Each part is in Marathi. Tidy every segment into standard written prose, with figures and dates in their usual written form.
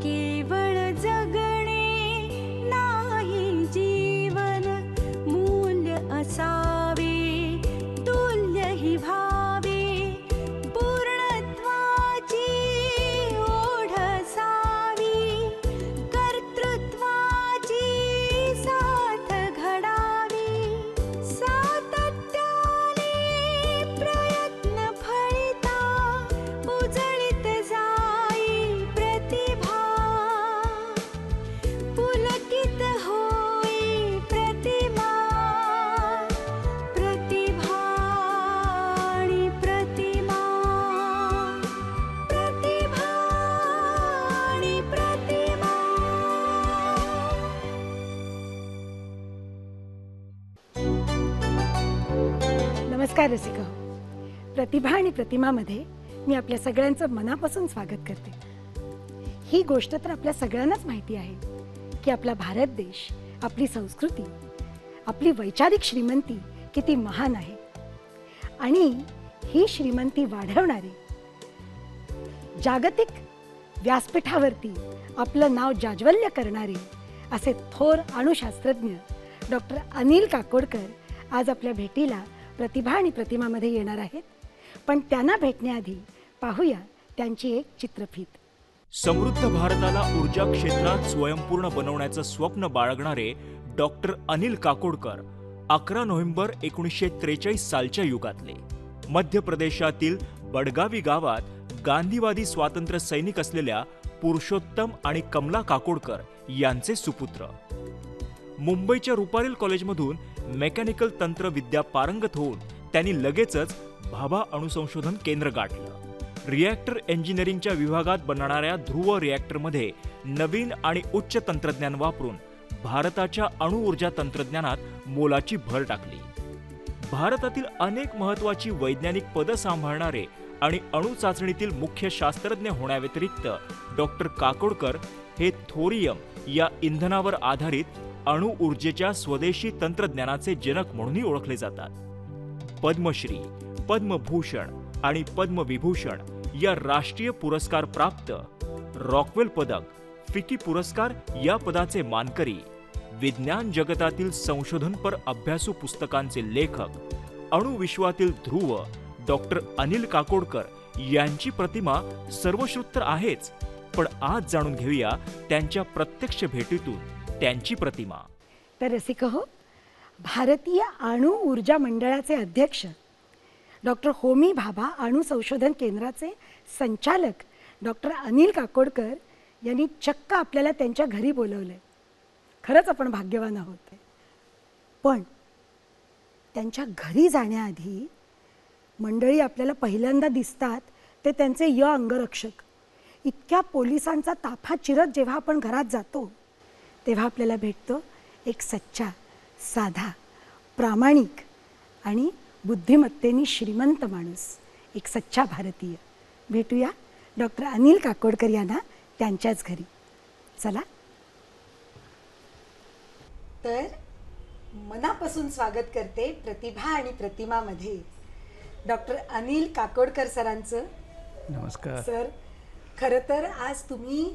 केवळ जगणे नाही जीवन, मूल्य असावे तुल्य ही भावे, पूर्णत्वाची ओढ असावी, कर्तृत्वाची साथ घडावी, सातत्याने प्रयत्न फळिता उजळीत जाई प्रतिभा, पुलकित होई प्रतिमा, प्रतिभा आणि प्रतिमा, प्रतिभा आणि प्रतिमा. नमस्कार रसिका हो. प्रतिभा आणि प्रतिमामध्ये मी आपल्या सगळ्यांचं मनापासून स्वागत करते. ही गोष्ट तर आपल्या सगळ्यांनाच माहिती आहे की आपला भारत देश, आपली संस्कृती, आपली वैचारिक श्रीमंती किती महान आहे आणि ही श्रीमंती वाढवणारे, जागतिक व्यासपीठावरती आपलं नाव जाज्वल्य करणारे असे थोर अणुशास्त्रज्ञ डॉक्टर अनिल काकोडकर आज आपल्या भेटीला प्रतिभा आणि प्रतिमामध्ये येणार आहेत. पण त्यांना भेटण्याआधी पाहूया त्यांची एक चित्रफीत. समृद्ध भारताला ऊर्जा क्षेत्रात स्वयंपूर्ण बनवण्याचं स्वप्न बाळगणारे डॉक्टर अनिल काकोडकर 11 नोव्हेंबर 1943 सालच्या युगातले मध्य प्रदेशातील बडगावी गावात गांधीवादी स्वातंत्र्य सैनिक असलेल्या पुरुषोत्तम आणि कमला काकोडकर यांचे सुपुत्र. मुंबईच्या रुपारेल कॉलेजमधून मेकॅनिकल तंत्र विद्या पारंगत होऊन त्यांनी लगेचच भाभा अणुसंशोधन केंद्र गाठलं. रिॲक्टर इंजिनिअरिंगच्या विभागात बनणाऱ्या ध्रुव रिॲक्टरमध्ये नवीन आणि उच्च तंत्रज्ञान वापरून भारताच्या अणुऊर्जा तंत्रज्ञानात मोलाची भर टाकली. भारतातील अनेक महत्त्वाची वैज्ञानिक पदं सांभाळणारे आणि अणुचाचणीतील मुख्य शास्त्रज्ञ होण्याव्यतिरिक्त डॉक्टर काकोडकर हे थोरियम या इंधनावर आधारित अणुऊर्जेच्या स्वदेशी तंत्रज्ञानाचे जनक म्हणूनही ओळखले जातात. पद्मश्री, पद्मभूषण आणि पद्मविभूषण या राष्ट्रीय पुरस्कार प्राप्त, रॉकवेल पदक, फिकी पुरस्कार या पदाचे मानकरी, विज्ञान जगतातील संशोधनपर अभ्यासू पुस्तकांचे लेखक, अणुविश्वातील ध्रुव डॉक्टर अनिल काकोडकर यांची प्रतिमा सर्वश्रुत तर आहेच, पण आज जाणून घेऊया त्यांच्या प्रत्यक्ष भेटीतून त्यांची प्रतिमा. तर रसिका हो, भारतीय अणु ऊर्जा मंडळाचे अध्यक्ष डॉक्टर होमी भाभा अणु संशोधन केंद्राचे संचालक डॉक्टर अनिल काकोडकर यांनी चक्क आपल्याला त्यांच्या घरी बोलवलंय. खरंच आपण भाग्यवान आहोत. पण त्यांच्या घरी जाण्याआधी मंडळी आपल्याला पहिल्यांदा दिसतात ते त्यांचे अंगरक्षक. इतक्या पोलिसांचा ताफा चिरत जेव्हा आपण घरात जातो तेव्हा आपल्याला भेटतो एक सच्चा, साधा, प्रामाणिक आणि बुद्धिमत्तेने श्रीमंत माणूस, एक सच्चा भारतीय. भेटूया डॉक्टर अनिल काकोडकर यांना त्यांच्याच घरी. चला. तर मनापासून स्वागत करते प्रतिभा आणि प्रतिमामध्ये डॉक्टर अनिल काकोडकर सरांचं. नमस्कार सर, खरं तर आज तुम्ही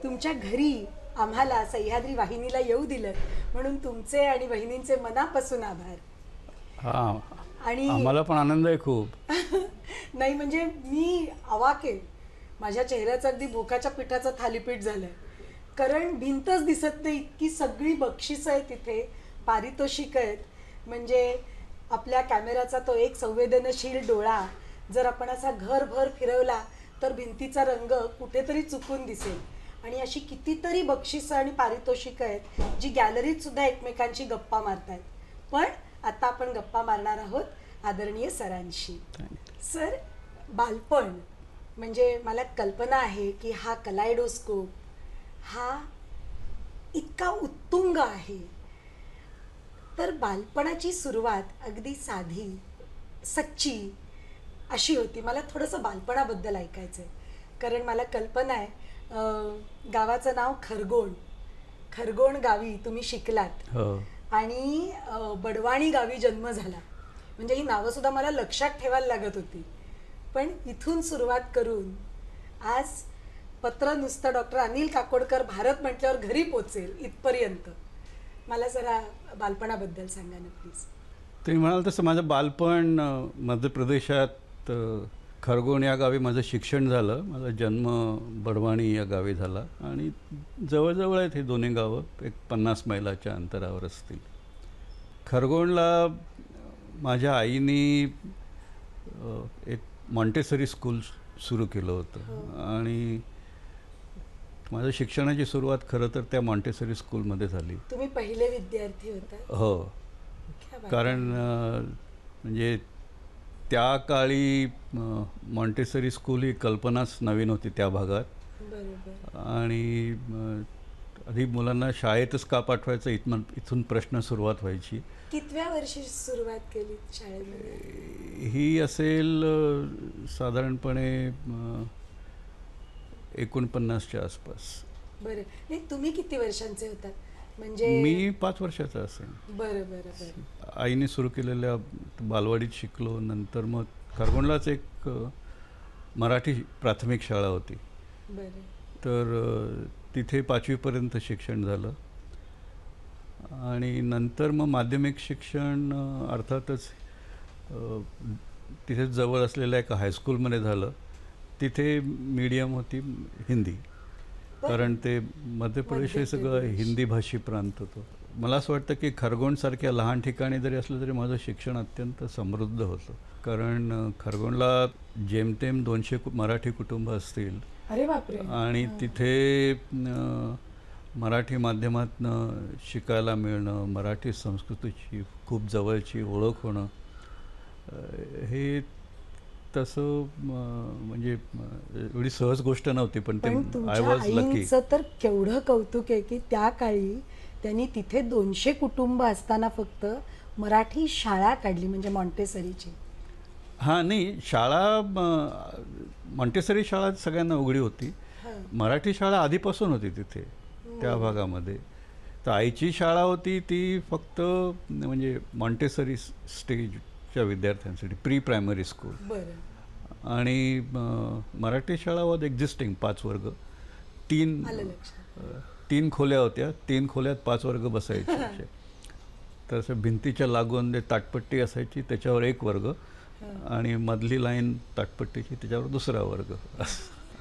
तुमच्या घरी आम्हाला सह्याद्री वाहिनीला येऊ दिलं म्हणून तुमचे आणि बहिणींचे मनापासून आभार. हां, आणि आम्हाला पण आनंद आहे खूप. नाही म्हणजे मी अवाक आहे. माझ्या चेहऱ्याचं अगदी भोकाच्या पिठाचं थालीपीठ झालंय. कारण भिंतच दिसत नाही, इतकी सगळी बक्षिसं आहेत तिथे, पारितोषिक आहेत. म्हणजे आपल्या कॅमेराचा तो एक संवेदनशील डोळा जर आपण असा घरभर फिरवला तर भिंतीचा रंग कुठेतरी चुकून दिसेल. आणि अशी कितीतरी बक्षिसं आणि पारितोषिकं आहेत जी गॅलरीत सुद्धा एकमेकांची गप्पा मारतायत. पण आता आपण गप्पा मारणार आहोत आदरणीय सरांशी. सर, बालपण म्हणजे मला कल्पना आहे की हा कलायडोस्कोप हा इतका उत्तुंग आहे. तर बालपणाची सुरुवात अगदी साधी, सच्ची अशी होती. मला थोडंसं बालपणाबद्दल ऐकायचं आहे. कारण मला कल्पना आहे गावाचं नाव खरगोण. खरगोण गावी तुम्ही शिकलात. हो. आणि बडवाणी गावी जन्म झाला. म्हणजे ही नावं सुद्धा मला लक्षात ठेवायला लागत होती. पण इथून सुरुवात करून आज पत्र नुसतं डॉक्टर अनिल काकोडकर भारत म्हटल्यावर घरी पोचेल इथपर्यंत. मला जरा बालपणाबद्दल सांगा ना प्लीज. तुम्ही म्हणाल तसं माझं बालपण मध्य प्रदेशात खरगोण या गावी माझं शिक्षण झालं. माझा जन्म बडवाणी या गावी झाला आणि जवळजवळ आहेत हे दोन्ही गावं, एक 50 मैलाच्या अंतरावर असतील. खरगोणला माझ्या आईनी एक मॉन्टेसरी स्कूल सुरू केलं होतं आणि माझं शिक्षणाची सुरुवात खरं तर त्या मॉन्टेसरी स्कूलमध्ये झाली. तुम्ही पहिले विद्यार्थी होता? हो, क्या बात कारण म्हणजे त्या काळी मॉन्टेसरी स्कूल ही कल्पनाच नवीन होती त्या भागात. बरोबर. आणि आधी मुलांना शाळेतच का पाठवायचं इथून प्रश्न सुरुवात व्हायची. कितव्या वर्षी सुरुवात केली शाळेमध्ये? ही असेल साधारणपणे 49च्या आसपास. बरं. नाही, तुम्ही किती वर्षांचे होतात? म्हणजे मी 5 वर्षाचा असेल. बरं बरं बरं. आईने सुरू केलेल्या बालवाडीत शिकलो. नंतर मग खरगोणलाच एक मराठी प्राथमिक शाळा होती. बरं. तर तिथे 5वीपर्यंत शिक्षण झालं आणि नंतर मग माध्यमिक शिक्षण अर्थातच तिथे जवळ असलेल्या एका हायस्कूलमध्ये झालं. तिथे मीडियम होती हिंदी, कारण ते मध्य प्रदेश हे सगळं हिंदी भाषी प्रांत होतं. मला असं वाटतं की खरगोणसारख्या लहान ठिकाणी जरी असलं तरी माझं शिक्षण अत्यंत समृद्ध होतं, कारण खरगोणला जेमतेम 200 मराठी कुटुंब असतील. अरे बापरे. आणि तिथे मराठी माध्यमातनं शिकायला मिळणं, मराठी संस्कृतीची खूप जवळची ओळख होणं, हे तसं म्हणजे एवढी सहज गोष्ट नव्हती. पण ते आय वॉज लकी. तर केवढं कौतुक आहे की त्या काळी त्यांनी तिथे 200 कुटुंब असताना फक्त मराठी शाळा काढली, म्हणजे मॉन्टेसरीची. हां, नाही, शाळा मॉन्टेसरी शाळा सगळ्यांना उघडी होती. मराठी शाळा आधीपासून होती तिथे त्या भागामध्ये. तर आईची शाळा होती ती फक्त म्हणजे मॉन्टेसरी स्टेजच्या विद्यार्थ्यांसाठी, प्री प्रायमरी स्कूल. बरं. आणि मराठी शाळा वॉज एक्झिस्टिंग 5 वर्ग. आलं लक्षात. 3 खोल्या होत्या. 3 खोल्यात 5 वर्ग बसायचे. तर असं भिंतीच्या लागून जे ताटपट्टी असायची त्याच्यावर 1 वर्ग आणि मधली लाईन ताटपट्टीची त्याच्यावर 2रा वर्ग,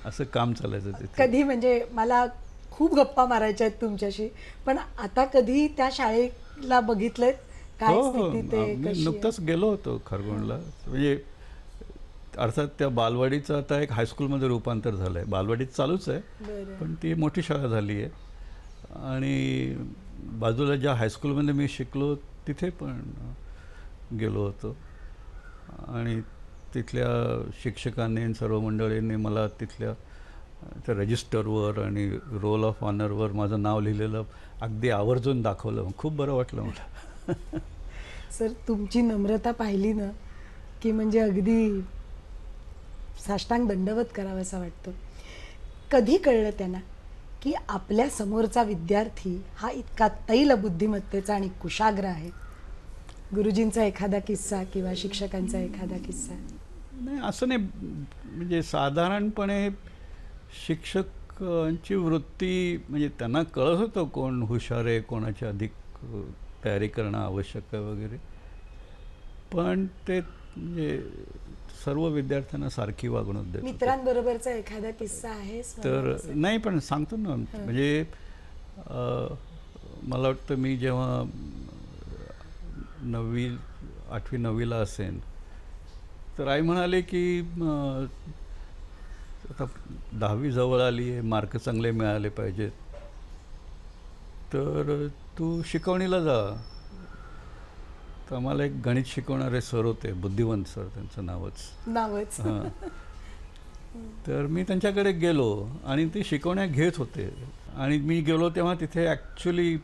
असं काम चालायचं तिथे. कधी म्हणजे मला खूप गप्पा मारायच्या आहेत तुमच्याशी, पण आता कधी त्या शाळेला बघितलंय? काय हो, स्थिती ते मी कशी आहे? नुकताच गेलो होतो खरगोणला. म्हणजे अर्थात त्या बालवाडीचं आता एक हायस्कूलमध्ये रूपांतर झालं आहे. बालवाडीत चालूच आहे, बरं. पण ती मोठी शाळा झाली आहे. आणि बाजूला ज्या हायस्कूलमध्ये मी शिकलो तिथे पण गेलो होतो आणि तिथल्या शिक्षकांनी आणि सर्व मंडळींनी मला तिथल्या त्या रजिस्टरवर आणि रोल ऑफ ऑनरवर माझं नाव लिहिलेलं अगदी आवर्जून दाखवलं. खूप बरं वाटलं मला. सर, तुमची नम्रता पाहिली ना की म्हणजे अगदी साष्टांग दंडवत करावं असं वाटतं. कधी कळलं त्यांना की आपल्या समोरचा विद्यार्थी हा इतका तैल बुद्धिमत्तेचा आणि कुशाग्र आहे? गुरुजींचा एखादा किस्सा किंवा शिक्षकांचा एखादा किस्सा? नाही, असं नाही. म्हणजे साधारणपणे शिक्षकांची वृत्ती म्हणजे त्यांना कळत होतं कोण हुशार आहे, कोणाची अधिक तयारी करणं आवश्यक आहे वगैरे. पण ते म्हणजे सर्व विद्यार्थ्यांना सारखी वागणूक देत होते. मित्रांबरोबरचा एखादा किस्सा आहे? तर नाही, पण सांगतो ना. म्हणजे मला वाटतं मी जेव्हा 8वी 9वीला असेन तर आई म्हणाले की आता 10वी जवळ आली आहे, मार्क चांगले मिळाले पाहिजेत, तर तू शिकवणीला जा. तर आम्हाला एक गणित शिकवणारे सर होते, बुद्धिवंत सर त्यांचं नावच. हां. तर मी त्यांच्याकडे गेलो आणि ते शिकवण्या घेत होते आणि मी गेलो तेव्हा तिथे ॲक्च्युली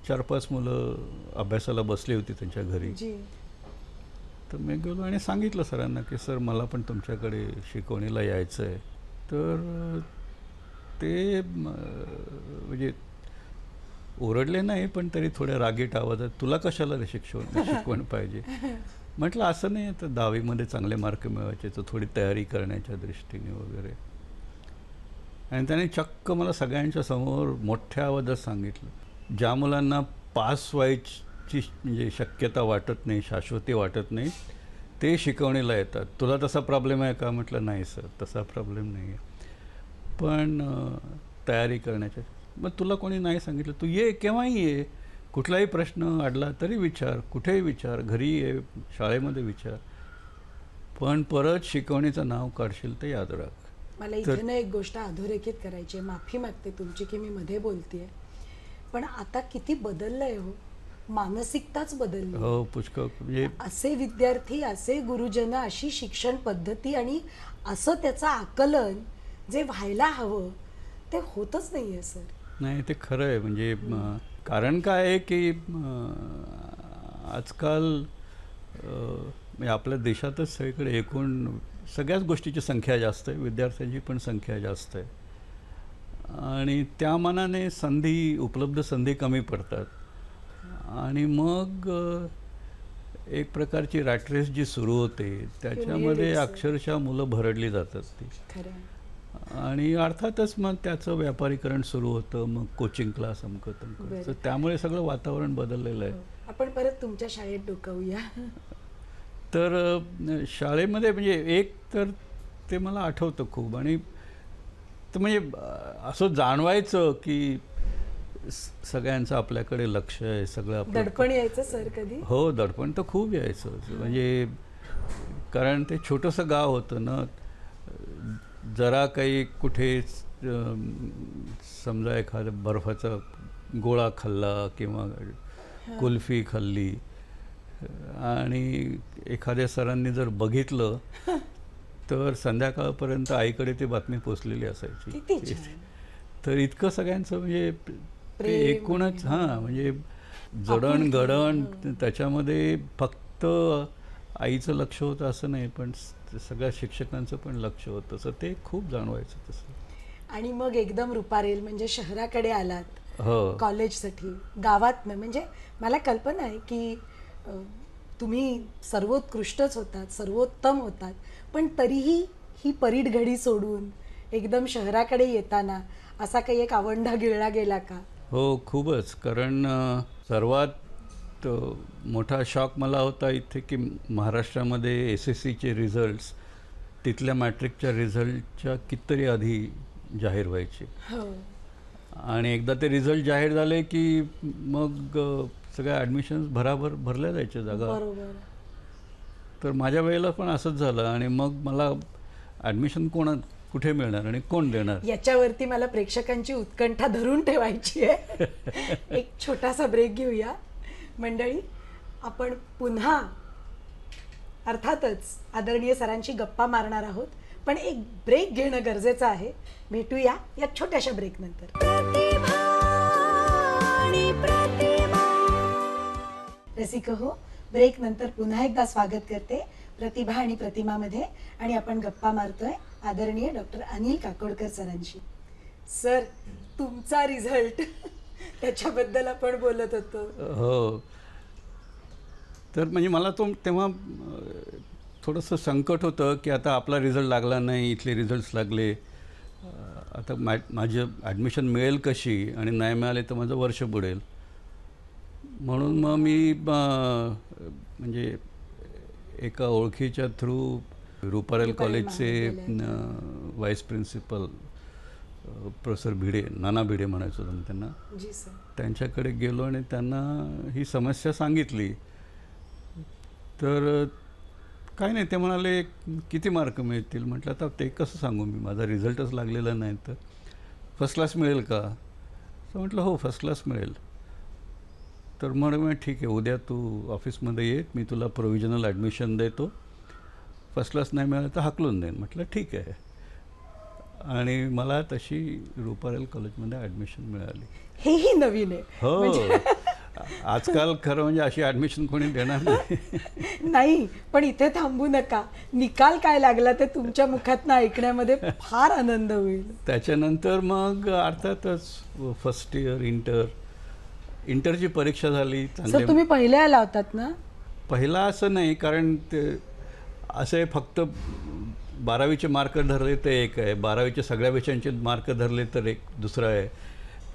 4-5 मुलं अभ्यासाला बसली होती त्यांच्या घरी. तर मी गेलो आणि सांगितलं सरांना की सर मला पण तुमच्याकडे शिकवणीला यायचं आहे. तर ते म्हणजे ओरडले नाही, पण तरी थोड्या रागीट आवाजात, तुला कशाला रे शिकवण पाहिजे. म्हटलं असं नाही तर 10वीमध्ये चांगले मार्क मिळवायचे तर थोडी तयारी करण्याच्या दृष्टीने वगैरे. आणि त्याने चक्क मला सगळ्यांच्या समोर मोठ्या आवाजात सांगितलं, ज्या मुलांना पास व्हायची म्हणजे शक्यता वाटत नाही, शाश्वती वाटत नाही, ते शिकवणीला येतात. तुला तसा प्रॉब्लेम आहे का? म्हटलं नाही सर, तसा प्रॉब्लेम नाही आहे, पण तयारी करण्याच्या. मग तुला कोणी नाही सांगितलं, तू ये, केव्हाही ये, कुठलाही प्रश्न अडला तरी विचार, कुठेही विचार, घरी ये, शाळेमध्ये विचार, पण परत शिकवणीचं नाव काढशील तर याद राख. मला इथे ना एक गोष्ट अधोरेखित करायची आहे, माफी मागते तुमची की मी मध्ये बोलतेय, पण आता किती बदललंय हो, मानसिकताच बदलली. हो, पुष्कळ. म्हणजे असे विद्यार्थी, असे गुरुजन, अशी शिक्षण पद्धती आणि असं त्याचं आकलन जे व्हायला हवं ते होतच नाहीये सर. नाही, ते खरं आहे. म्हणजे कारण काय आहे की आजकाल म्हणजे आपल्या देशातच सगळीकडे एकूण सगळ्याच गोष्टीची संख्या जास्त आहे, विद्यार्थ्यांची पण संख्या जास्त आहे, आणि त्या मानाने उपलब्ध संधी कमी पडतात, आणि मग एक प्रकारची रॅट रेस जी सुरू होते त्याच्यामध्ये अक्षरशः मुलं भरडली जातात ती. आणि अर्थातच मग त्याचं व्यापारीकरण सुरू होतं, मग कोचिंग क्लास अमकं तमकं, तर त्यामुळे सगळं वातावरण बदललेलं आहे. आपण परत तुमच्या शाळेत डोकावूया. तर शाळेमध्ये म्हणजे एक तर ते मला आठवतं खूप, आणि तर म्हणजे असं जाणवायचं की सगळ्यांचं आपल्याकडे लक्ष आहे, सगळं आपलं. दडपण यायचं सर कधी? हो, दडपण तर खूप यायचं. म्हणजे कारण ते छोटंसं गाव होतं ना, जरा काही कुठे समजा एखादा बर्फाचा गोळा खाल्ला किंवा कुल्फी खाल्ली आणि एखाद्या सरांनी जर बघितलं तर संध्याकाळपर्यंत आईकडे ती बातमी पोचलेली असायची. तर इतकं सगळ्यांचं म्हणजे ते एकूणच म्हणजे जडणघडण, त्याच्यामध्ये फक्त आईचं लक्ष होतं असं नाही, पण सगळ्या शिक्षकांचं पण लक्ष होतं, तर ते खूप जाणवायचं तसं. आणि मग एकदम रुपारेल म्हणजे शहराकडे आलात हो कॉलेजसाठी, गावात म्हणजे मला कल्पना आहे की तुम्ही सर्वोत्कृष्टच होतात, सर्वोत्तम होतात, पण तरीही ही परीड घडी सोडून एकदम शहराकडे येताना असा काही एक आवंढा गिळला गेला का? हो, खूपच. कारण सर्वात मोठा शॉक मला होता इथे की महाराष्ट्रामध्ये SSCचे रिझल्ट्स तिथल्या मॅट्रिकच्या रिझल्टच्या कितीतरी आधी जाहीर व्हायचे. आणि एकदा ते रिझल्ट जाहीर झाले की मग सगळ्या ॲडमिशन्स भराभर भरल्या जायच्या जागा. तर माझ्या वेळेला पण असंच झालं, आणि मग मला ॲडमिशन कुठे मिळणार आणि कोण देणार, याच्यावरती मला प्रेक्षकांची उत्कंठा धरून ठेवायची आहे. एक छोटासा ब्रेक घेऊया मंडळी. आपण पुन्हा अर्थातच आदरणीय सरांची गप्पा मारणार आहोत, पण एक ब्रेक घेणं गरजेचं आहे. भेटूया या छोट्याशा ब्रेक नंतर. रसिक हो, ब्रेक नंतर पुन्हा एकदा स्वागत करते प्रतिभा आणि प्रतिमामध्ये, आणि आपण गप्पा मारतोय आदरणीय डॉक्टर अनिल काकोडकर सरांशी. सर, तुमचा रिझल्ट त्याच्याबद्दल आपण बोलत होतो. हो, तर म्हणजे मला तेव्हा थोडंसं संकट होतं की आता आपला रिझल्ट लागला नाही, इथले रिझल्ट्स लागले, आता माझं ॲडमिशन मिळेल कशी, आणि नाही मिळाले तर माझं वर्ष बुडेल. म्हणून मग मी म्हणजे एका ओळखीच्या थ्रू रुपारेल कॉलेजचे व्हाईस प्रिन्सिपल प्रोफेसर भिडे, नाना भिडे म्हणायचो होतं त्यांना, त्यांच्याकडे गेलो आणि त्यांना ही समस्या सांगितली. तर काय नाही, ते म्हणाले किती मार्क मिळतील. म्हटलं आता ते कसं सांगू मी, माझा रिझल्टच लागलेला नाही. तर फर्स्ट क्लास मिळेल का? असं म्हटलं हो, फर्स्ट क्लास मिळेल. तर मग ठीक आहे, उद्या तू ऑफिसमध्ये ये, मी तुला प्रोव्हिजनल ॲडमिशन देतो, फर्स्ट क्लास नाही मिळालं तर हाकलून देईन. म्हटलं ठीक आहे, आणि मला तशी रुपारेल कॉलेजमध्ये ॲडमिशन मिळाली. हेही नवीन आहे. हो, आजकाल खरं म्हणजे अशी ॲडमिशन कोणी देणार नाही. नाही, पण इथे थांबू नका, निकाल काय लागला ते तुमच्या मुखातनं ऐकण्यामध्ये फार आनंद होईल. त्याच्यानंतर मग अर्थातच फर्स्ट इयर इंटरची परीक्षा झाली. सर, तुम्ही पहिले आला होतात ना? पहिला असं नाही, कारण ते असे फक्त 12वीचे मार्क धरले तर एक आहे, 12वीचे सगळ्या विषयांचे मार्क धरले तर एक दुसरं आहे.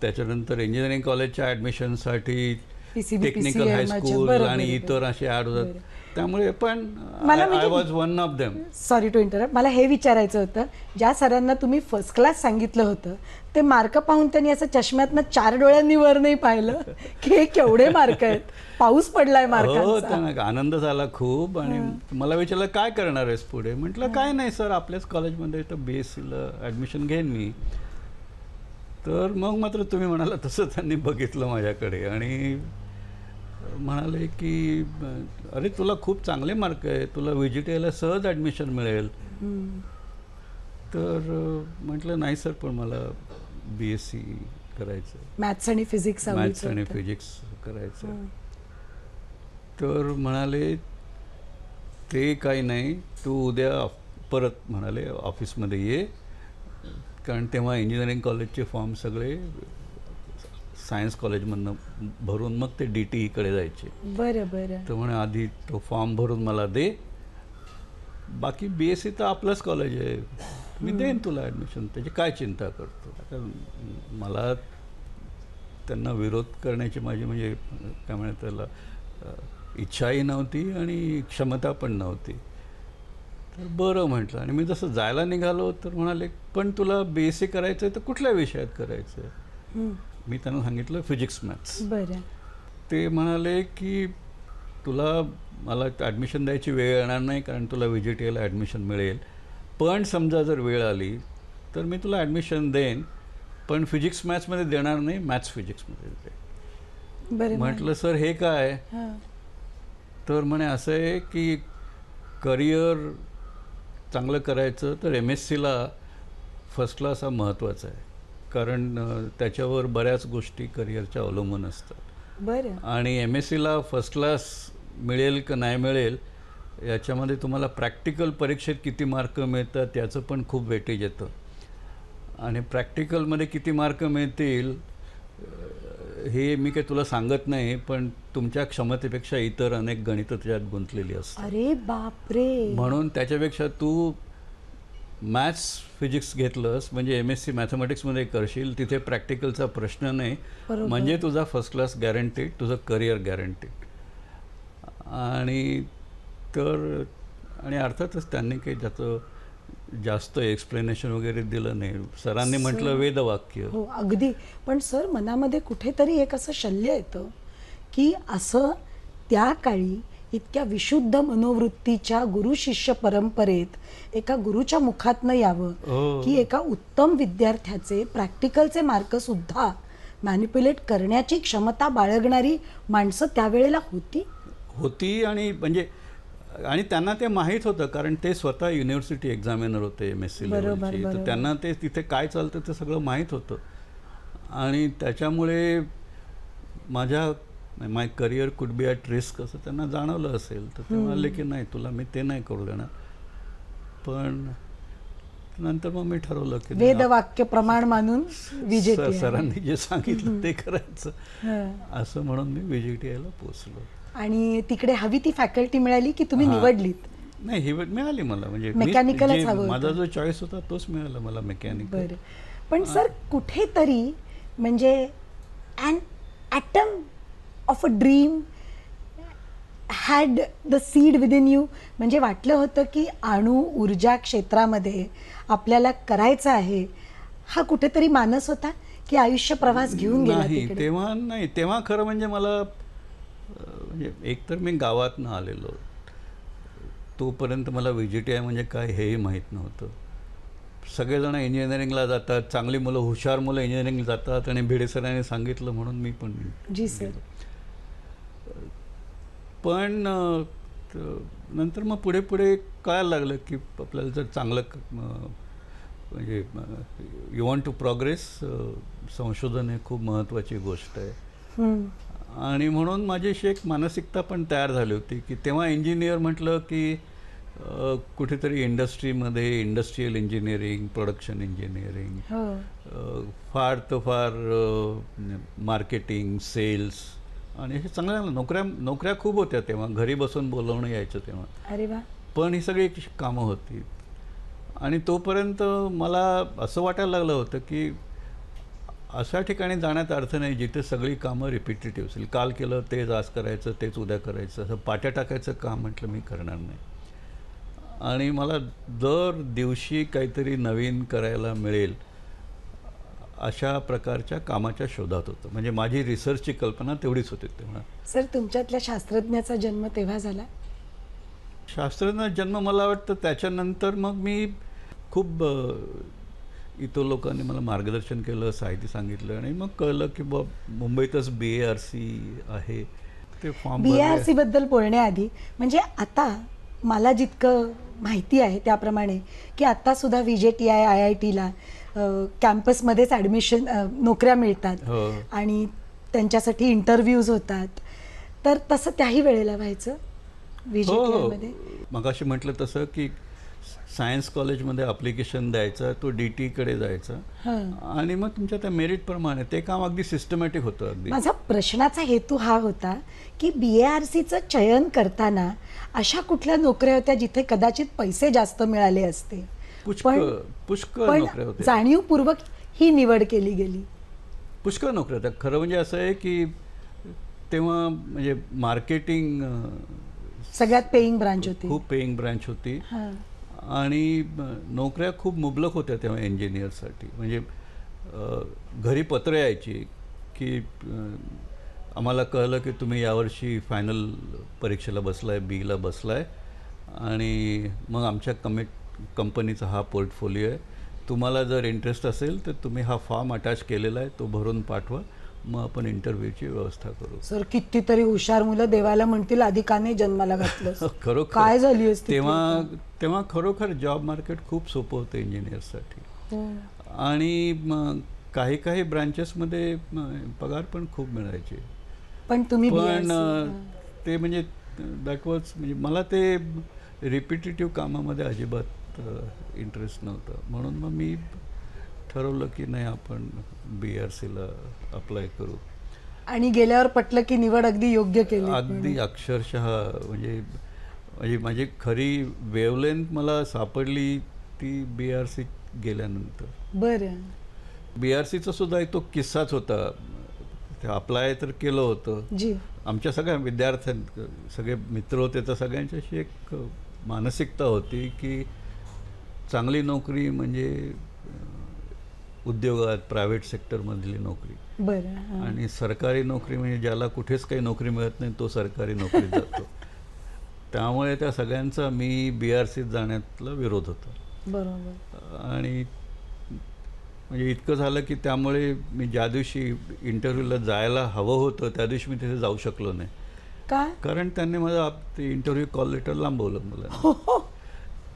त्याच्यानंतर इंजिनिअरिंग कॉलेजच्या ॲडमिशनसाठी PCB, टेक्निकल PCI हायस्कूल बरोबर, आणि बरोबर. इतर असे ॲड होतात. त्यामुळे पण मला आय म्हणजे- was one of them. Sorry to interrupt, मला हे विचारायचं होतं, ज्या सरांना तुम्ही फर्स्ट क्लास सांगितलं होतं ते मार्क पाहून त्यांनी असं चष्म्यातनं 4 डोळ्यांनी वर नाही पाहिलं की हे केवढे मार्क आहेत, पाऊस पडलाय हो, मार्कांचा. त्यांना आनंद झाला खूप. आणि मला विचारलं काय करणार आहेस पुढे. म्हटलं काय नाही सर, आपल्याच कॉलेजमध्ये तर BScला ॲडमिशन घेईन मी. तर मग मात्र तुम्ही म्हणाला तसं त्यांनी बघितलं माझ्याकडे आणि म्हणाले की अरे तुला खूप चांगले मार्क आहे, तुला VGTला सहज ॲडमिशन मिळेल. तर म्हटलं नाही सर, पण मला BSc करायचं, मॅथ्स आणि फिजिक्स मॅथ्स आणि फिजिक्स करायचं. तर म्हणाले ते काही नाही, तू उद्या परत म्हणाले ऑफिसमध्ये ये, कारण तेव्हा इंजिनिअरिंग कॉलेजचे फॉर्म सगळे सायन्स कॉलेजमधनं भरून मग ते DTEकडे जायचे. बरं बरं. तर म्हणे आधी तो फॉर्म भरून मला दे, बाकी BSc तर आपलंच कॉलेज आहे, मी देईन तुला ॲडमिशन, त्याची काय चिंता करतो. आता मला त्यांना विरोध करण्याची माझी म्हणजे काय म्हणतात त्याला इच्छाही नव्हती आणि क्षमता पण नव्हती. तर बरं म्हटलं. आणि मी जसं जायला निघालो तर म्हणाले पण तुला BSc करायचं आहे तर कुठल्या विषयात करायचं आहे. मी त्यांना सांगितलं फिजिक्स मॅथ्स. बरं. ते म्हणाले की तुला मला ॲडमिशन द्यायची वेळ येणार नाही, कारण तुला VGTला ॲडमिशन मिळेल, पण समजा जर वेळ आली तर मी तुला ॲडमिशन देईन, पण फिजिक्स मॅथ्समध्ये देणार नाही, मॅथ्स फिजिक्समध्ये दे. बरं. म्हटलं सर हे काय. हां. तर म्हणे असं आहे की करिअर चांगलं करायचं तर MScला फर्स्ट क्लास हा महत्त्वाचा आहे, कारण त्याच्यावर बऱ्याच गोष्टी करिअरच्या अवलंबून असतात. बरं. आणि MScला फर्स्ट क्लास मिळेल का नाही मिळेल याच्यामध्ये तुम्हाला प्रॅक्टिकल परीक्षेत किती मार्क मिळतात याचं पण खूप वेटेज येतं. आणि प्रॅक्टिकलमध्ये किती मार्क मिळतील हे मी काही तुला सांगत नाही, पण तुमच्या क्षमतेपेक्षा इतर अनेक गणितं त्याच्यात गुंतलेली असतात. अरे बापरे. म्हणून त्याच्यापेक्षा तू मॅथ्स फिजिक्स घेतलंस म्हणजे MSc मॅथमॅटिक्समध्ये करशील, तिथे प्रॅक्टिकलचा प्रश्न नाही, बरोबर. म्हणजे तुझा फर्स्ट क्लास गॅरंटीड, तुझं करिअर गॅरंटीड. आणि तर आणि अर्थातच त्यांनी काही त्याचं जास्त एक्सप्लेनेशन वगैरे दिलं नाही. सरांनी म्हटलं वेदवाक्य. हो अगदी. पण सर मनामध्ये कुठेतरी एक असं शल्य येतं की असं त्या काळी इतक्या विशुद्ध मनोवृत्तीच्या गुरु शिष्य परंपरेत एका गुरुच्या मुखातनं यावं हो. की एका उत्तम विद्यार्थ्याचे प्रॅक्टिकलचे मार्क सुद्धा मॅनिप्युलेट करण्याची क्षमता बाळगणारी माणसं त्यावेळेला होती. आणि म्हणजे आणि त्यांना ते माहीत होतं, कारण ते स्वतः युनिव्हर्सिटी एक्झामिनर होते MSc लेवलची. तर त्यांना ते तिथे काय चालतं ते सगळं माहीत होतं. आणि त्याच्यामुळे माय career could be at risk असं त्यांना जाणवलं असेल. तर ते म्हणाले की नाही तुला मी ते नाही करू देणार. पण नंतर मग मी ठरवलं की वेदवाक्य प्रमाण मानून VGT. सरांनी जे सांगितलं ते करायचं असं म्हणून मी VGTला पोचलो. आणि तिकडे हवी ती फॅकल्टी मिळाली की तुम्ही निवडलीत? नाही, ही मिळाली मला, म्हणजे मेकॅनिकलच हवं माझा होतं. जो चॉईस होता तोच मिळाला मला, मेकॅनिकल. बरं. पण सर कुठेतरी म्हणजे an atom of a dream had the seed within you, म्हणजे वाटलं होतं की अणु ऊर्जा क्षेत्रामध्ये आपल्याला करायचं आहे, हा कुठेतरी मानस होता की आयुष्य प्रवास घेऊन गेला नाही तिकडे? तेव्हा नाही. तेव्हा खरं म्हणजे मला म्हणजे एकतर मी गावातनं आलेलो, तोपर्यंत मला VGT म्हणजे काय हेही माहीत नव्हतं. सगळेजण इंजिनिअरिंगला जातात, चांगली मुलं, हुशार मुलं इंजिनिअरिंगला जातात, आणि भिडे सरांनी सांगितलं म्हणून मी पण जी सर. पण नंतर मग पुढे पुढे कळायला लागलं की आपल्याला जर चांगलं म्हणजे यू वॉन्ट टू प्रोग्रेस, संशोधन हे खूप महत्त्वाची गोष्ट आहे. आणि म्हणून माझी अशी एक मानसिकता पण तयार झाली होती की तेव्हा इंजिनियर म्हटलं की कुठेतरी इंडस्ट्रीमध्ये इंडस्ट्रियल इंजिनिअरिंग, प्रोडक्शन इंजिनिअरिंग, फार तर फार मार्केटिंग, सेल्स आणि हे चांगल्या नोकऱ्या खूप होत्या तेव्हा, घरी बसून बोलवणं यायचं तेव्हा. अरे वा. पण ही सगळी कामं होती आणि तोपर्यंत मला असं वाटायला लागलं होतं की अशा ठिकाणी जाण्यात अर्थ नाही जिथे सगळी कामं रिपिटेटिव्ह असेल. काल केलं तेच आज करायचं, तेच उद्या करायचं, असं पाट्या टाकायचं काम म्हटलं मी करणार नाही. आणि मला दर दिवशी काहीतरी नवीन करायला मिळेल अशा प्रकारच्या कामाच्या शोधात होतं. म्हणजे माझी रिसर्चची कल्पना तेवढीच होती तेव्हा. सर, तुमच्यातल्या शास्त्रज्ञाचा जन्म तेव्हा झाला? शास्त्रज्ञ जन्म मला वाटतं त्याच्यानंतर मग मी खूप इतर लोकांनी मला मार्गदर्शन केलं, साहित्य सांगितलं आणि मग कळलं की मुंबईतच BARC आहे, ते फॉर्म BARC बद्दल बोलण्याआधी म्हणजे आता मला जितकं माहिती आहे त्याप्रमाणे की आता सुद्धा VJTI IITला कॅम्पसमध्येच ॲडमिशन नोकऱ्या मिळतात हो. आणि त्यांच्यासाठी इंटरव्ह्यूज होतात. तर तसं त्याही वेळेला व्हायचं VJTI मध्ये? मगाशी म्हटलं तसं की सायन्स कॉलेजमध्ये ॲप्लिकेशन द्यायचं, तो DT कडे जायचा आणि मग तुमच्या त्या मेरिटप्रमाणे ते काम अगदी सिस्टमॅटिक होतं. अगदी माझा प्रश्नाचा हेतू हा होता की BARCचं चयन करताना अशा कुठल्या नोकऱ्या होत्या जिथे कदाचित पैसे जास्त मिळाले असते, पुष्कळ नोकऱ्या होत्या, जाणीवपूर्वक ही निवड केली गेली? पुष्कळ नोकऱ्या होत्या. खरं म्हणजे असं आहे की तेव्हा म्हणजे मार्केटिंग सगळ्यात पेईंग ब्रांच होती, खूप पेईंग ब्रांच होती आणि नोकऱ्या खूप मुबलक होत्या तेव्हा इंजिनियरसाठी. म्हणजे घरी पत्र यायची की आम्हाला कळलं की तुम्ही यावर्षी फायनल परीक्षेला बसलाय, Bला बसलाय आणि मग आमच्या कंपनीचा हा पोर्टफोलिओ आहे, तुम्हाला जर इंटरेस्ट असेल तर तुम्ही हा फॉर्म अटॅच केलेला आहे, तो भरून पाठवा, मग आपण इंटरव्ह्यूची व्यवस्था करू. सर, कितीतरी हुशार मुलं देवाला म्हणतील आधी का नाही जन्माला घातलं. खरोखर काय झाली असती तेव्हा खरोखर जॉब मार्केट खूप सोपं होतं इंजिनियर्ससाठी. आणि मग काही ब्रांचेसमध्ये पगार पण खूप मिळायचे. पण तुम्ही ते म्हणजे दॅट वॉज म्हणजे मला ते रिपिटेटिव्ह कामामध्ये अजिबात इंटरेस्ट नव्हता. म्हणून मग मी ठरवलं की नाही, आपण BARCला अप्लाय करू. आणि गेल्यावर पटलं की निवड अगदी योग्य केली? अगदी अक्षरशः म्हणजे माझी खरी वेवलेंथ मला सापडली ती BARC गेल्यानंतर. बरं. BARCचा सुद्धा एक तो किस्साच होता. ते अप्लाय तर केलं होतं जी. आमच्या सगळ्या सगळे मित्र होते, तर सगळ्यांची अशी एक मानसिकता होती की चांगली नोकरी म्हणजे उद्योगात, प्रायव्हेट सेक्टरमधली नोकरी. बरं. आणि सरकारी नोकरी म्हणजे ज्याला कुठेच काही नोकरी मिळत नाही तो सरकारी नोकरीत जातो. त्यामुळे त्या सगळ्यांचा मी BARCत जाण्यातला विरोध होता. बरोबर. आणि म्हणजे इतकं झालं की त्यामुळे मी ज्या दिवशी इंटरव्ह्यूला जायला हवं होतं त्या दिवशी मी तिथे जाऊ शकलो नाही. का? कारण त्यांनी माझा ते इंटरव्ह्यू कॉल लेटर लांबवलं मला.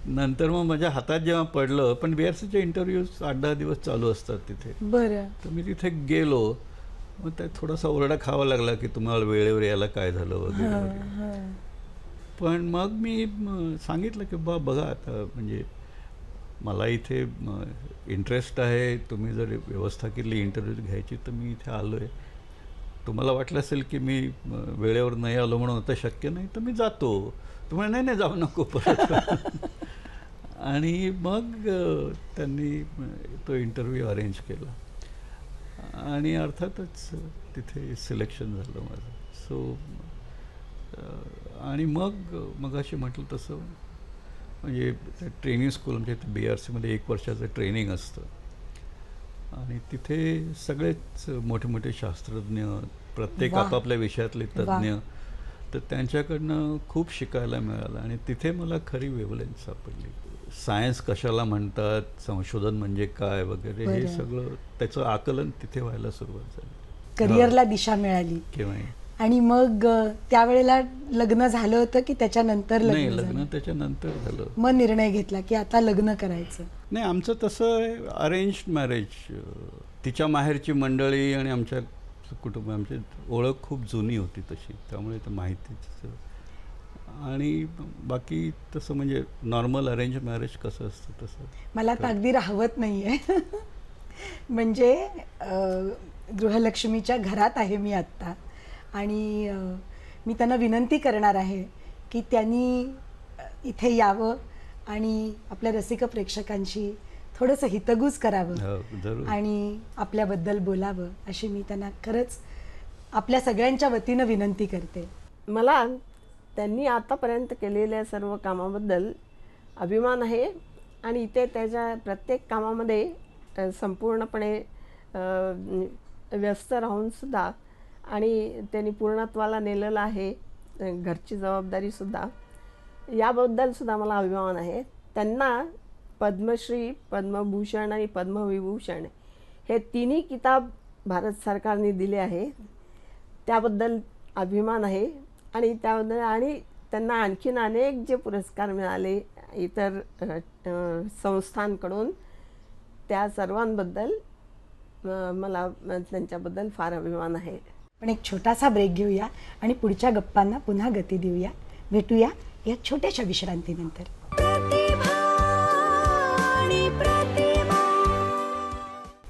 नंतर मग माझ्या हातात जेव्हा पडलं, पण BARCचे इंटरव्ह्यूज 8-10 दिवस चालू असतात तिथे. बरं. तर मी तिथे गेलो, मग त्यात थोडासा ओरडा खावा लागला की तुम्हाला वेळेवर यायला काय झालं वगैरे. पण मग मी सांगितलं की बघा आता म्हणजे मला इथे इंटरेस्ट आहे, तुम्ही जर व्यवस्था केली इंटरव्ह्यू घ्यायची तर मी इथे आलो आहे. तुम्हाला वाटलं असेल की मी वेळेवर नाही आलो म्हणून आता शक्य नाही तर मी जातो. तुम्हाला नाही जाऊ नको परत. आणि मग त्यांनी तो इंटरव्ह्यू अरेंज केला आणि अर्थातच तिथे सिलेक्शन झालं माझं. सो आणि मग अशी म्हटलं तसं म्हणजे ट्रेनिंग स्कूल म्हणजे BARCमध्ये 1 वर्षाचं ट्रेनिंग असतं आणि तिथे सगळेच मोठे मोठे शास्त्रज्ञ, प्रत्येक आपापल्या विषयातले तज्ज्ञ, तर त्यांच्याकडनं खूप शिकायला मिळालं आणि तिथे मला खरी वेवलेंथ सापडली. सायन्स कशाला म्हणतात, संशोधन म्हणजे काय वगैरे हे सगळं त्याचं आकलन तिथे व्हायला सुरुवात झाली. करिअरला दिशा मिळाली. केव्हाही. आणि मग त्यावेळेला लग्न झालं होतं की त्याच्यानंतर? नाही, लग्न त्याच्यानंतर झालं. मग निर्णय घेतला की आता लग्न करायचं? नाही, आमचं तसं अरेंज्ड मॅरेज. तिच्या माहेरची मंडळी आणि आमच्या कुटुंब, आमची ओळख खूप जुनी होती तशी, त्यामुळे तर माहितीच. आणि बाकी तसं म्हणजे नॉर्मल अरेंज मॅरेज कसं असतं तसं मला तर अगदी राहवत नाही आहे. म्हणजे गृहलक्ष्मीच्या घरात आहे मी आत्ता आणि मी त्यांना विनंती करणार आहे की त्यांनी इथे यावं आणि आपल्या रसिक प्रेक्षकांशी थोडंसं हितगुज करावं हो, जरूर. आणि आपल्याबद्दल बोलावं अशी मी त्यांना खरंच आपल्या सगळ्यांच्या वतीनं विनंती करते. मला त्यांनी आतापर्यंत केलेल्या सर्व कामाबद्दल अभिमान आहे आणि इथे त्याच्या प्रत्येक कामामध्ये संपूर्णपणे व्यस्त राहूनसुद्धा आणि त्यांनी पूर्णत्वाला नेलेलं आहे घरची जबाबदारीसुद्धा, याबद्दलसुद्धा मला अभिमान आहे. त्यांना पद्मश्री, पद्मभूषण आणि पद्मविभूषण हे तिन्ही किताब भारत सरकारने दिले आहे, त्याबद्दल अभिमान आहे. आणि त्याबद्दल आणि त्यांना आणखीन अनेक जे पुरस्कार मिळाले इतर संस्थांकडून, त्या सर्वांबद्दल मला त्यांच्याबद्दल फार अभिमान आहे. पण एक छोटासा ब्रेक घेऊया आणि पुढच्या गप्पांना पुन्हा गती देऊया. भेटूया या छोट्याशा विश्रांतीनंतर. प्रतिभा आणि प्रतिमा.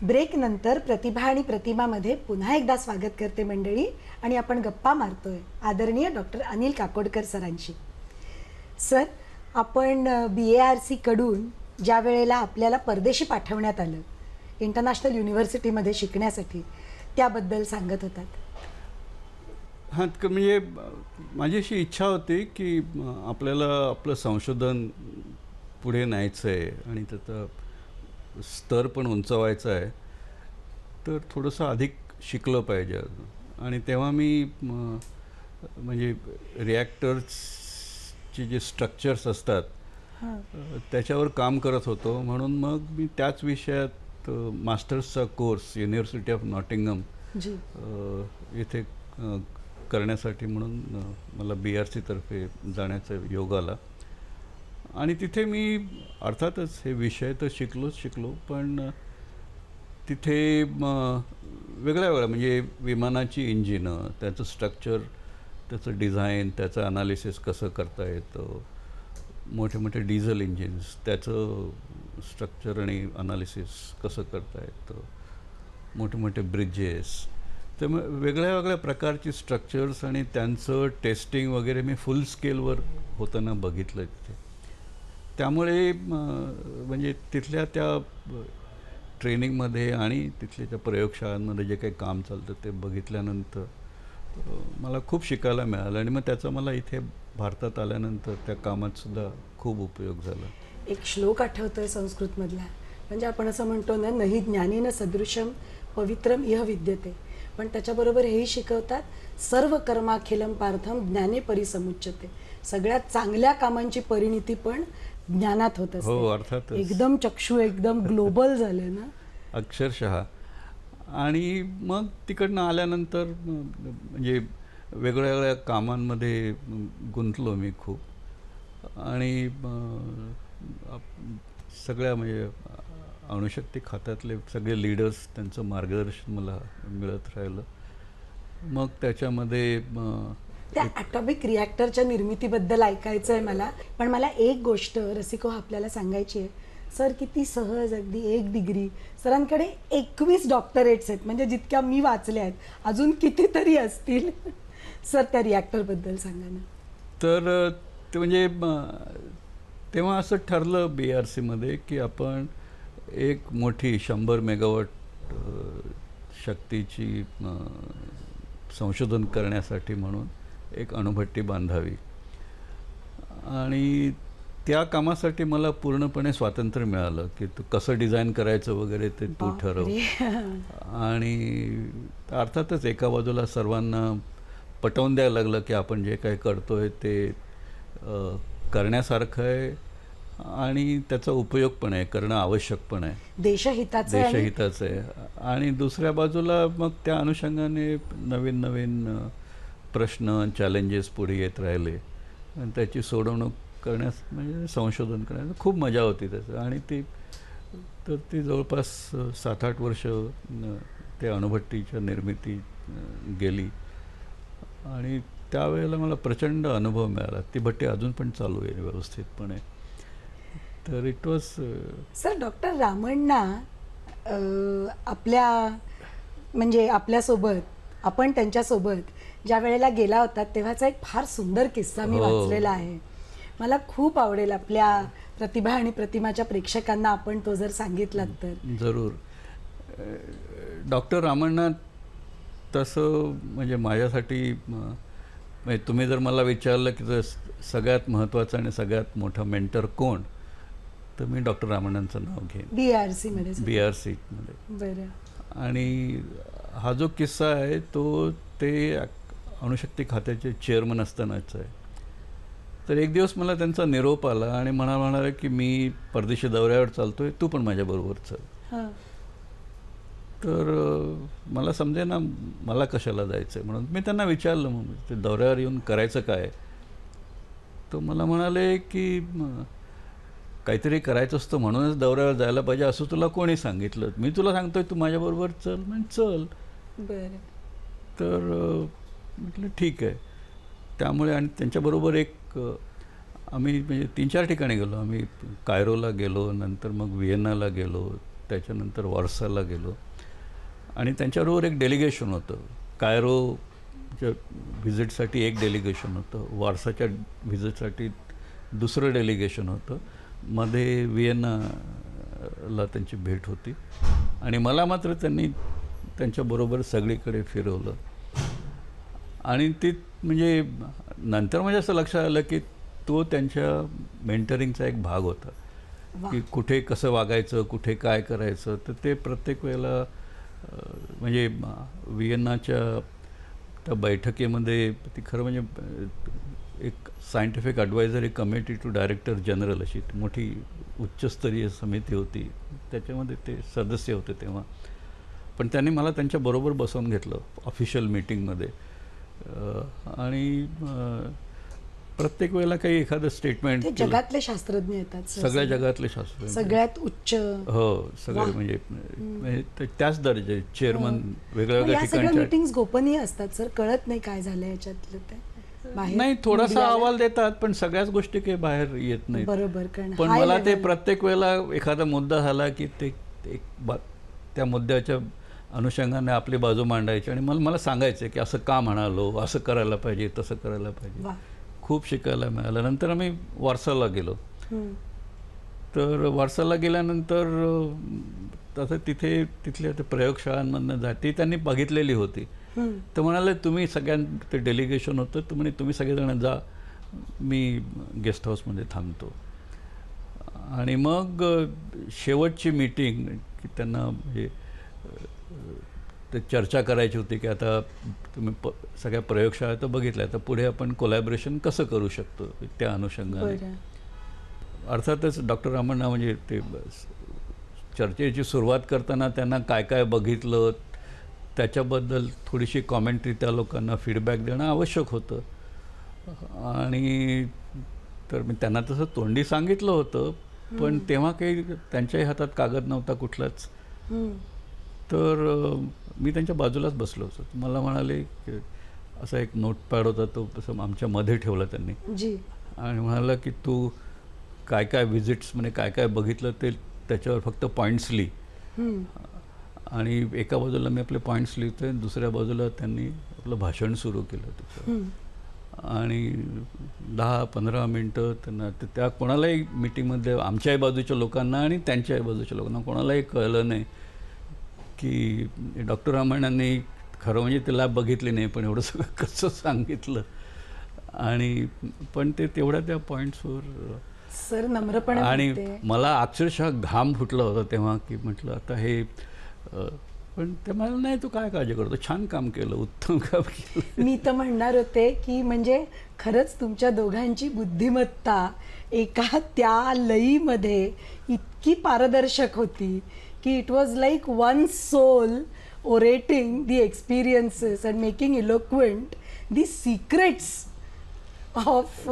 ब्रेक नंतर प्रतिभा आणि प्रतिमामध्ये पुन्हा एकदा स्वागत करते मंडळी. आणि आपण गप्पा मारतोय आदरणीय डॉक्टर अनिल काकोडकर सरांशी. सर, आपण BARC कडून ज्या वेळेला आपल्याला परदेशी पाठवण्यात आलं इंटरनॅशनल युनिव्हर्सिटीमध्ये शिकण्यासाठी, त्याबद्दल सांगत होतात. हां, म्हणजे माझी अशी इच्छा होती की आपल्याला आपलं संशोधन पुढे न्यायचं आहे आणि त्याचा स्तर पण उंचवायचा आहे, तर थोडंसं अधिक शिकलं पाहिजे. आणि तेव्हा मी म्हणजे रिॲक्टर्सचे जे स्ट्रक्चर्स असतात त्याच्यावर काम करत होतो. म्हणून मग मी त्याच विषयात मास्टर्सचा कोर्स युनिव्हर्सिटी ऑफ नॉटिंगहम इथे करण्यासाठी म्हणून मला BARC तर्फे जाण्याचा योग आला. आणि तिथे मी अर्थातच हे विषय तर शिकलो, पण तिथे वेगळ्या म्हणजे विमानाची इंजिनं, त्याचं स्ट्रक्चर, त्याचं डिझाईन, त्याचं अनालिसिस कसं करता येतं, मोठे मोठे डिझेल इंजिन्स, त्याचं स्ट्रक्चर आणि अनालिसिस कसं करता येतं, मोठे मोठे ब्रिजेस, त्यामुळे वेगळ्या प्रकारची स्ट्रक्चर्स आणि त्यांचं टेस्टिंग वगैरे मी फुल स्केलवर होताना बघितलं तिथे. त्यामुळे म्हणजे तिथल्या त्या ट्रेनिंगमध्ये आणि तिथल्या त्या प्रयोगशाळांमध्ये जे काही काम चालतं ते बघितल्यानंतर मला खूप शिकायला मिळालं. आणि मग त्याचा मला इथे भारतात आल्यानंतर त्या कामातसुद्धा खूप उपयोग झाला. एक श्लोक आठवतोय संस्कृतमधला, म्हणजे आपण असं म्हणतो ना, नहि ज्ञानेन सदृशम पवित्रम इह विद्यते. पण त्याच्याबरोबर हेही शिकवतात, सर्व कर्माखिलम पार्थम ज्ञाने परिसमुच्यते. सगळ्यात चांगल्या कामांची परिणिती पण ज्ञानात होत असते. हो, अर्थातच. एकदम चक्षु एकदम ग्लोबल झालं ना अक्षरशः. आणि मग तिकडनं आल्यानंतर म्हणजे वेगळ्या कामांमध्ये गुंतलो मी खूप. आणि सगळ्या म्हणजे अणुशक्ती खात्यातले सगळे लीडर्स, त्यांचं मार्गदर्शन मला मिळत राहिलं. मग त्याच्यामध्ये त्या ॲटॉमिक रिॲक्टरच्या निर्मितीबद्दल ऐकायचं आहे मला. पण मला एक गोष्ट रसिको आपल्याला सांगायची आहे. सर, किती सहज, अगदी 1 डिग्री. सरांकडे 21 डॉक्टरेट्स आहेत, म्हणजे जितक्या मी वाचल्या आहेत, अजून कितीतरी असतील. सर, त्या रिॲक्टरबद्दल सांगा ना. तर ते म्हणजे तेव्हा असं ठरलं BARCमध्ये की आपण एक मोठी 100 मेगावॉट शक्तीची संशोधन करण्यासाठी म्हणून एक अणुभट्टी बांधावी. आणि त्या कामासाठी मला पूर्णपणे स्वातंत्र्य मिळालं की तू कसं डिझाईन करायचं वगैरे ते तू ठरव. आणि अर्थातच एका बाजूला सर्वांना पटवून द्यायला लागलं की आपण जे काही करतोय ते करण्यासारखं आहे आणि त्याचा उपयोग पण आहे, करणं आवश्यक पण आहे, देशहिताचं आहे. आणि दुसऱ्या बाजूला मग त्या अनुषंगाने नवीन प्रश्न, चॅलेंजेस पुढे येत राहिले आणि त्याची सोडवणूक करण्यास म्हणजे संशोधन करण्यास खूप मजा होती त्याचं. आणि ती जवळपास 7-8 वर्ष त्या अणुभट्टीच्या निर्मिती गेली. आणि त्यावेळेला मला प्रचंड अनुभव मिळाला. ती भट्टी अजून पण चालू आहे व्यवस्थितपणे. तर it was. Sir, doctor Ramanna आपल्या म्हणजे आपल्यासोबत आपण त्यांच्यासोबत ज्या वेळेला गेला होता तेव्हाचा एक फार सुंदर किस्सा मी हो. वाचलेला आहे. मला खूप आवडेल आपल्या प्रतिभा आणि प्रतिमाच्या प्रेक्षकांना आपण तो जर सांगितलात तर. जरूर. डॉक्टर रामण्णा तसं म्हणजे माझ्यासाठी म्हणजे तुम्ही जर मला विचारलं की सगळ्यात महत्त्वाचा आणि सगळ्यात मोठा मेंटर कोण, तर मी डॉक्टर रामण्णांचं नाव घेईन. BRC मध्ये BRC मध्ये. बरं. आणि हा जो किस्सा आहे तो ते अणुशक्ती खात्याचे चेअरमन असतानाचा आहे. तर एक दिवस मला त्यांचा निरोप आला आणि म्हणाले की मी परदेशी दौऱ्यावर चालतोय, तू पण माझ्याबरोबर चल. हां. तर मला समजे ना मला कशाला जायचं आहे म्हणून मी त्यांना विचारलं, मग ते दौऱ्यावर येऊन करायचं काय. तर मला म्हणाले की काहीतरी करायचं असतं म्हणूनच दौऱ्यावर जायला पाहिजे असं तुला कोणी सांगितलं, मी तुला सांगतोय तू माझ्याबरोबर चल. म्हणजे चल. बरं. तर म्हटलं ठीक आहे. त्यामुळे आणि त्यांच्याबरोबर एक आम्ही म्हणजे 3-4 ठिकाणी गेलो. आम्ही कायरोला गेलो, नंतर मग व्हिएन्नाला गेलो, त्याच्यानंतर वॉर्साला गेलो आणि त्यांच्याबरोबर एक डेलिगेशन होतं. कायरोच्या व्हिजिटसाठी एक डेलिगेशन होतं, वॉर्साच्या व्हिजिटसाठी दुसरं डेलिगेशन होतं, मध्ये व्हिएन्नाला त्यांची भेट होती आणि मला मात्र त्यांनी त्यांच्याबरोबर सगळीकडे फिरवलं. आणि ती म्हणजे नंतर म्हणजे असं लक्षात आलं की तो त्यांच्या मेंटरिंगचा एक भाग होता की कुठे कसं वागायचं, कुठे काय करायचं. तर ते प्रत्येक वेळेला म्हणजे व्हिएन्नाच्या त्या बैठकीमध्ये ती खरं म्हणजे एक scientific advisory committee to director general अशी मोठी उच्चस्तरीय समिती होती, त्याच्यामध्ये ते सदस्य होते तेव्हा. पण त्यांनी मला त्यांच्याबरोबर बसवून घेतलं ऑफिशियल मीटिंगमध्ये आणि प्रत्येक वेळेला काही एखादं स्टेटमेंट. ते जगातले शास्त्रज्ञ येतात, सगळ्या जगातले शास्त्रज्ञ, सगळ्यात उच्च. हो सगळे म्हणजे त्याच दर्जे चेअरमन वेगळ्या वेगळ्या सगळ्या ठिकाणच्या. मीटिंग्स गोपनीय असतात सर, कळत नाही काय झालं याच्यातलं ते बाहेर. नाही थोडासा मीडियाला. अहवाल देतात पण सगळ्याच गोष्टी काही बाहेर येत नाही. बरोबर. कारण पण high मला ते level. प्रत्येक वेळेला एखादा मुद्दा झाला की ते त्या मुद्द्याच्या अनुषंगाने आपली बाजू मांडायची आणि मला सांगायचं की असं का म्हणालो, असं करायला पाहिजे, तसं करायला पाहिजे. वा. खूप शिकायला मिळालं. नंतर आम्ही वॉर्साला गेलो. हम्म. तर वॉर्साला गेल्यानंतर तसं तिथल्या त्या प्रयोगशाळांमधनं ती त्यांनी बघितलेली होती. तर म्हणाले तुम्ही ते डेलिगेशन होतं, तर म्हणे तुम्ही सगळेजण जा, मी गेस्ट हाऊसमध्ये थांबतो. आणि मग शेवटची मीटिंग की त्यांना म्हणजे ते चर्चा करायची होती की आता तुम्ही सगळ्या प्रयोगशाळा तर बघितल्या, तर पुढे आपण कोलॅबरेशन कसं करू शकतो त्या अनुषंगाने. अर्थातच डॉक्टर रामण्णा म्हणजे ते चर्चेची सुरुवात करताना त्यांना काय काय बघितलं त्याच्याबद्दल थोडीशी कॉमेंट्री त्या लोकांना फीडबॅक देणं आवश्यक होतं. आणि तर मी त्यांना तसं तोंडी सांगितलं होतं, पण तेव्हा काही त्यांच्याही हातात कागद नव्हता कुठलाच. तर मी त्यांच्या बाजूलाच बसलो होतो. मला म्हणाले की असा एक नोटपॅड होता, तो असं आमच्या मध्ये ठेवला त्यांनी आणि म्हणाला की तू काय काय व्हिजिट्स म्हणजे काय काय बघितलं ते त्याच्यावर फक्त पॉईंट्स लिही. आणि एका बाजूला मी आपले पॉईंट्स लिहितोय, दुसऱ्या बाजूला त्यांनी आपलं भाषण सुरू केलं त्याच्यावर. आणि 10-15 मिनटं त्यांना त्या कोणालाही मीटिंगमध्ये आमच्याही बाजूच्या लोकांना आणि त्यांच्याही बाजूच्या लोकांना कोणालाही कळलं नाही की डॉक्टर रामण्णांनी खरं म्हणजे ते लॅब बघितली नाही पण एवढं सगळं कसं सांगितलं. आणि पण ते तेवढ्या त्या पॉईंट्सवर सर नम्रपणे. आणि मला अक्षरशः घाम फुटला होता तेव्हा की म्हटलं आता हे पण ते मला नाही तू काय काळजी करतो, छान काम केलं, उत्तम काम केलं. मी तर म्हणणार होते की म्हणजे खरंच तुमच्या दोघांची बुद्धिमत्ता एका त्या लईमध्ये इतकी पारदर्शक होती की it was like one soul orating the experiences and making eloquent the secrets of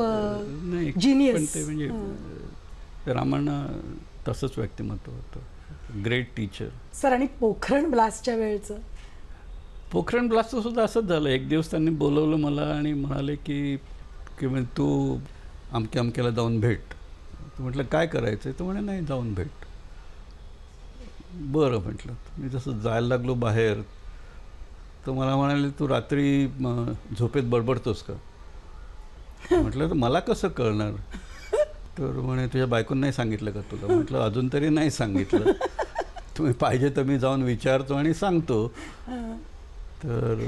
genius. पण ते म्हणजे रामांना तसंच व्यक्तिमत्व होतं, ग्रेट टीचर. सर आणि पोखरण ब्लास्टच्या वेळचं. पोखरण ब्लास्टचं सुद्धा असंच झालं. एक दिवस त्यांनी बोलवलं मला आणि म्हणाले की म्हणजे तू अमक्याला जाऊन भेट. तू म्हटलं काय करायचं आहे, तर म्हणे नाही जाऊन भेट. बरं म्हटलं. मी जसं जायला लागलो बाहेर तर मला म्हणाले, तू रात्री झोपेत बडबडतोस का? म्हटलं तर मला कसं कळणार? तर म्हणे, तुझ्या बायकोनं नाही सांगितलं का तुला? म्हटलं अजून तरी नाही सांगितलं. तुम्ही पाहिजे तर मी जाऊन विचारतो आणि सांगतो. तर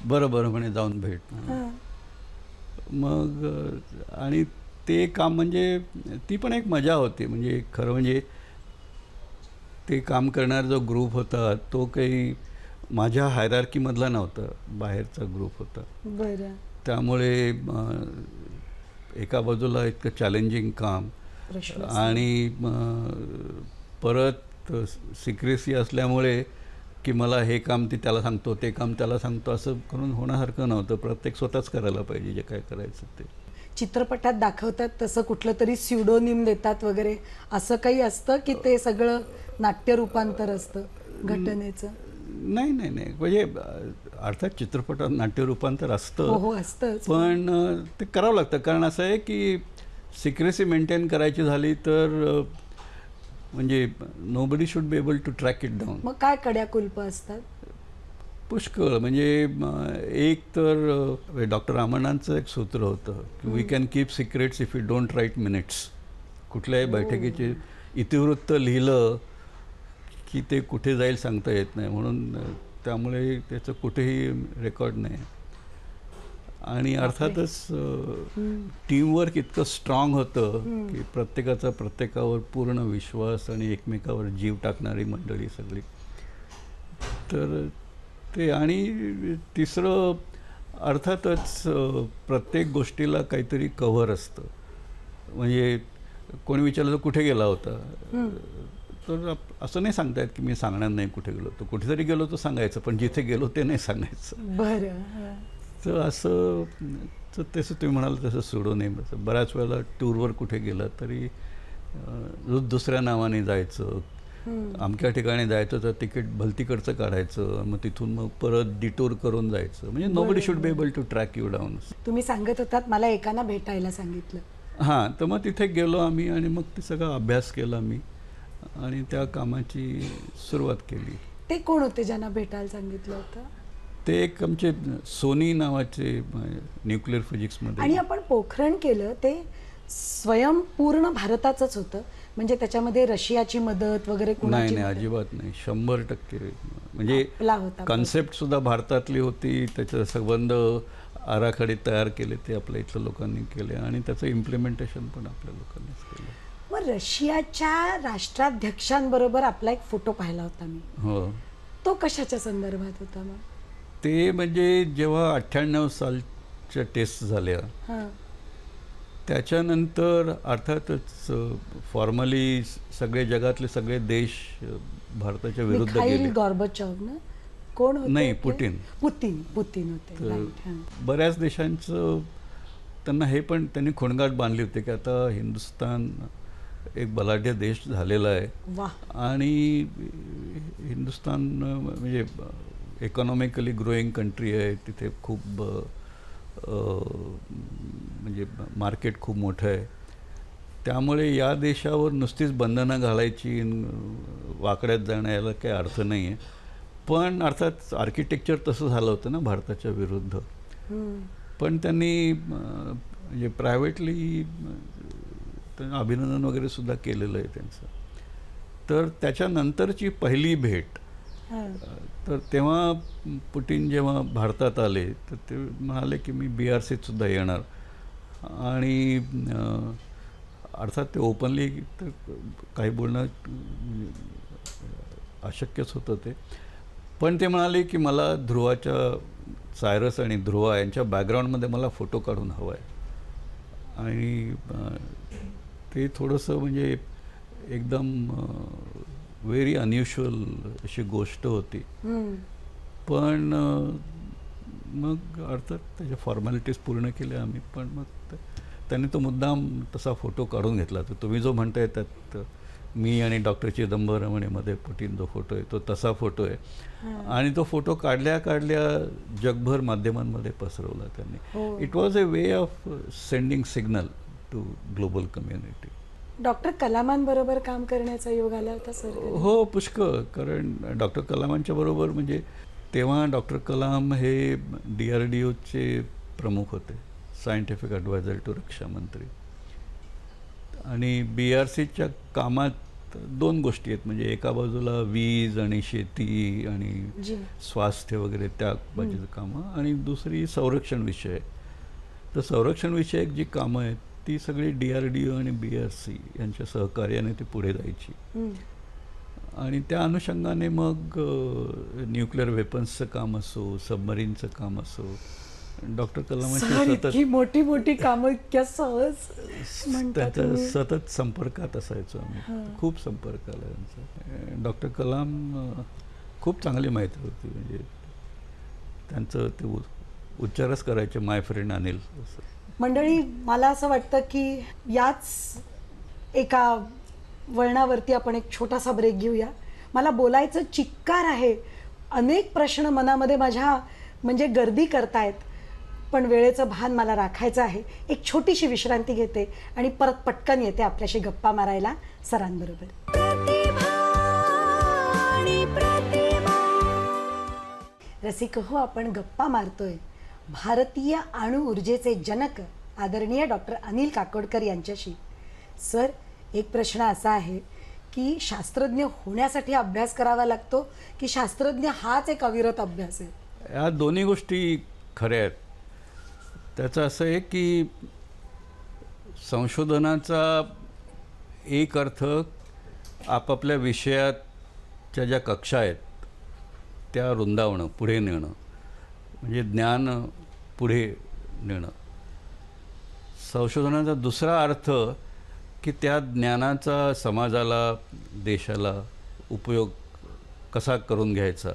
बरं बरं म्हणे, जाऊन भेट. मग आणि ते काम म्हणजे ती पण एक मजा होती. म्हणजे खरं म्हणजे ते काम करणारा जो ग्रुप होता तो काही माझ्या हायरार्कीमधला नव्हता, बाहेरचा ग्रुप होता. बरं. त्यामुळे एका बाजूला इतकं चॅलेंजिंग काम आणि परत सिक्रेसी असल्यामुळे की मला हे काम त्याला सांगतो, ते काम त्याला सांगतो, असं करून होण्यासारखं नव्हतं. प्रत्येक स्वतःच करायला पाहिजे जे काय करायचं ते. चित्रपटात दाखवतात तसं कुठलं तरी स्युडोनिम देतात वगैरे, असं काही असतं की ते सगळं नाट्य रूपांतर असतं घटनेचं? नाही नाही नाही, म्हणजे अर्थात चित्रपटात नाट्य रूपांतर असतं. हो असतंच. पण ते करावं लागतं. कारण असं आहे की सिक्रेसी मेंटेन करायची झाली तर म्हणजे nobody should be able to track it down. मग काय कड्याकुल्प असतात? पुष्कळ. म्हणजे एक तर डॉक्टर रामण्णांचं एक सूत्र होतं की we can keep secrets if you don't write minutes. कुठल्याही बैठकीचे इतिवृत्त लिहिलं की ते कुठे जाईल सांगता येत नाही, म्हणून त्यामुळे त्याचं कुठेही रेकॉर्ड नाही. आणि अर्थातच टीमवर्क इतकं स्ट्रॉंग होतं की प्रत्येकाचा प्रत्येकावर पूर्ण विश्वास आणि एकमेकावर जीव टाकणारी मंडळी सगळी. तर ते आणि तिसरं अर्थातच प्रत्येक गोष्टीला काहीतरी कव्हर असतं. म्हणजे कोणी विचारलं तर कुठे गेला होता, तर असं नाही सांगता येत की मी सांगणार नाही कुठे गेलो. तर कुठेतरी गेलो तर सांगायचं, पण जिथे गेलो ते नाही सांगायचं. बरं. तर असं तर तसं तुम्ही म्हणाल तसं सुडोनेम. बऱ्याच वेळेला टूरवर कुठे गेलं तरी दुसऱ्या नावाने जायचं. अमक्या ठिकाणी जायचं तर तिकीट भलतीकडचं काढायचं, मग तिथून मग परत डिटूर करून जायचं. म्हणजे nobody should be able to track you down. तुम्ही सांगत होतात मला एकाना भेटायला सांगितलं. हां, तर मग तिथे गेलो आम्ही आणि मग ते सगळा अभ्यास केला मी आणि त्या कामाची सुरुवात केली. ते कोण होते ज्यांना भेटायला सांगितलं होतं? ते एक आमचे सोनी नावाचे न्यूक्लिअर फिजिक्समध्ये. आणि आपण पोखरण केलं ते स्वयंपूर्ण भारताचंच होतं, म्हणजे त्याच्यामध्ये रशियाची मदत वगैरे नाही नाही, अजिबात नाही. 100% म्हणजे कन्सेप्ट सुद्धा भारतातली होती. त्याचं संबंध आराखडे तयार केले ते आपल्या इथल्या लोकांनी केले आणि त्याचं इम्प्लिमेंटेशन पण आपल्या लोकांनीच केलं. मग रशियाच्या राष्ट्राध्यक्षांबरोबर आपला एक फोटो पाहिला होता मी. हो. तो कशाच्या संदर्भात होता मग? ते म्हणजे जेव्हा 98 सालच्या टेस्ट झाल्या त्याच्यानंतर अर्थातच फॉर्मली सगळे जगातले सगळे देश भारताच्या विरुद्ध गेले. गॉर्बचोव्ह ना? कोण होते? नाही, पुतिन होते. बऱ्याच देशांचं त्यांना हे पण त्यांनी खोणगाट बांधली होती की आता हिंदुस्थान एक बलाढ्य देश झालेला आहे. आणि हिंदुस्थान म्हणजे इकॉनॉमिकली ग्रोईंग कंट्री आहे. तिथे खूप म्हणजे मार्केट खूप मोठं आहे. त्यामुळे या देशावर नुसतीच बंधनं घालायची, वाकड्यात जाणं याला काही अर्थ नाही आहे. पण अर्थात आर्किटेक्चर तसं झालं होतं ना भारताच्या विरुद्ध. पण त्यांनी म्हणजे प्रायव्हेटली त्यांना अभिनंदन वगैरे सुद्धा केलेलं आहे त्यांचं. तर त्याच्यानंतरची पहिली भेट, तर तेव्हा पुतिन जेव्हा भारतात आले तर ते म्हणाले की मी BRCत सुद्धा येणार. आणि अर्थात ते ओपनली तर काही बोलणं अशक्यच होतं ते. पण ते म्हणाले की मला सायरस आणि ध्रुवा यांच्या बॅकग्राऊंडमध्ये मला फोटो काढून हवा आहे. आणि ते थोडंसं म्हणजे एकदम व्हेरी अनयुज्युअल अशी गोष्ट होती. पण मग अर्थात त्याच्या फॉर्मॅलिटीज पूर्ण केल्या आम्ही. पण मग त्यांनी तो मुद्दाम तसा फोटो काढून घेतला. तर तुम्ही जो म्हणताय त्यात मी आणि डॉक्टर चिदंबरममध्ये पुतिन जो फोटो आहे तो तसा फोटो आहे. आणि तो फोटो काढल्या जगभर माध्यमांमध्ये पसरवला त्यांनी. It was a way of sending signal to global community. Doctor कलामांबरोबर काम करण्याचा योग आला होता सर? हो, पुष्कळ. कारण डॉक्टर कलामांच्या बरोबर म्हणजे तेव्हा डॉक्टर कलाम हे DRDOचे प्रमुख होते, सायंटिफिक ॲडवायझर टू रक्षामंत्री. आणि BRCच्या कामात दोन गोष्टी आहेत, म्हणजे एका बाजूला वीज आणि शेती आणि जी. स्वास्थ्य वगैरे त्या बाजूचं कामं, आणि दुसरी संरक्षण विषय. तर संरक्षण विषयक जी कामं आहेत ती सगळी DRDO आणि BRC यांच्या सहकार्याने ती पुढे जायची. आणि त्या अनुषंगाने मग न्यूक्लिअर वेपन्सचं काम असो, सबमरीनचं काम असो, डॉक्टर कलामांची सर सतत इतकी मोठी मोठी कामं इतक्या सहज म्हणता त्याच्या तुम्ही. सतत संपर्कात असायचो आम्ही, खूप संपर्क आला त्यांचा. डॉक्टर कलाम खूप चांगली माहिती होती, म्हणजे त्यांचं ते उच्चारच करायचे, माय फ्रेंड अनिल असं. मंडळी, मला असं वाटतं की याच एका वळणावरती आपण एक छोटासा ब्रेक घेऊया. मला बोलायचं चिक्कार आहे, अनेक प्रश्न मनामध्ये माझ्या म्हणजे गर्दी करतायत, पण वेळेचं भान मला राखायचं आहे. एक छोटीशी विश्रांती घेते आणि परत पटकन येते आपल्याशी गप्पा मारायला सरांबरोबर. प्रतिभा आणि प्रतिमा. रसिक हो, आपण गप्पा मारतोय भारतीय अणु ऊर्जेचे जनक आदरणीय डॉक्टर अनिल काकोडकर यांच्याशी. सर, एक प्रश्न असा आहे की शास्त्रज्ञ होण्यासाठी अभ्यास करावा लागतो की शास्त्रज्ञ हाच एक अविरत अभ्यास आहे? या दोन्ही गोष्टी खऱ्या आहेत. त्याचं असं आहे की संशोधनाचा एक अर्थ आपापल्या विषयाच्या ज्या कक्षा आहेत त्या रुंदावणं, पुढे नेणं, म्हणजे ज्ञान पुढे नेणं. संशोधनाचा दुसरा अर्थ की त्या ज्ञानाचा समाजाला, देशाला उपयोग कसा करून घ्यायचा,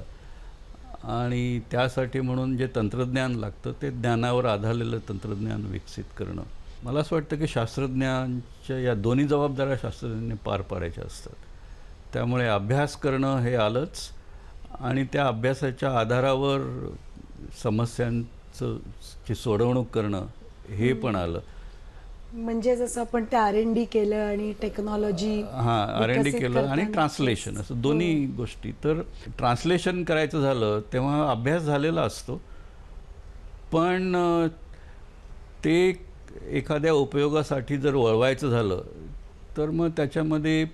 आणि त्यासाठी म्हणून जे तंत्रज्ञान लागतं ते ज्ञानावर आधारलेलं तंत्रज्ञान विकसित करणं. मला असं वाटतं की शास्त्रज्ञांच्या या दोन्ही जबाबदाऱ्या शास्त्रज्ञांनी पार पाडायच्या असतात. त्यामुळे अभ्यास करणं हे आलंच, आणि त्या अभ्यासाच्या आधारावर समस्यांचं ची सोडवणूक करणं हे पण आलं. म्हणजे जसं आपण ते R&D केलं आणि टेक्नॉलॉजी, R&D केलं आणि ट्रान्सलेशन, असं दोन्ही गोष्टी. तर ट्रान्सलेशन करायचं झालं तेव्हा अभ्यास झालेला असतो, पण ते एखाद्या उपयोगासाठी जर वळवायचं झालं तर मग त्याच्यामध्ये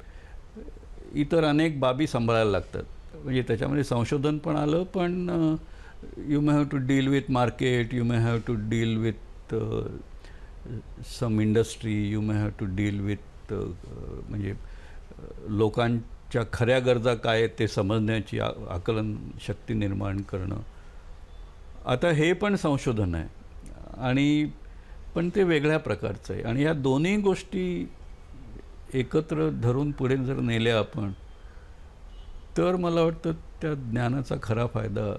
इतर अनेक बाबी सांभाळायला लागतात. म्हणजे त्याच्यामध्ये संशोधन पण आलं, पण you may have to deal with market, you may have to deal with some industry, you may have to deal with म्हणजे लोकांच्या खऱ्या गरजा काय आहेत ते समजण्याची आकलन शक्ती निर्माण करणं. आता हे पण संशोधन आहे, आणि पण ते वेगळ्या प्रकारचं आहे. आणि या दोन्ही गोष्टी एकत्र धरून पुढे जर नेल्या आपण, तर मला वाटतं त्या ज्ञानाचा खरा फायदा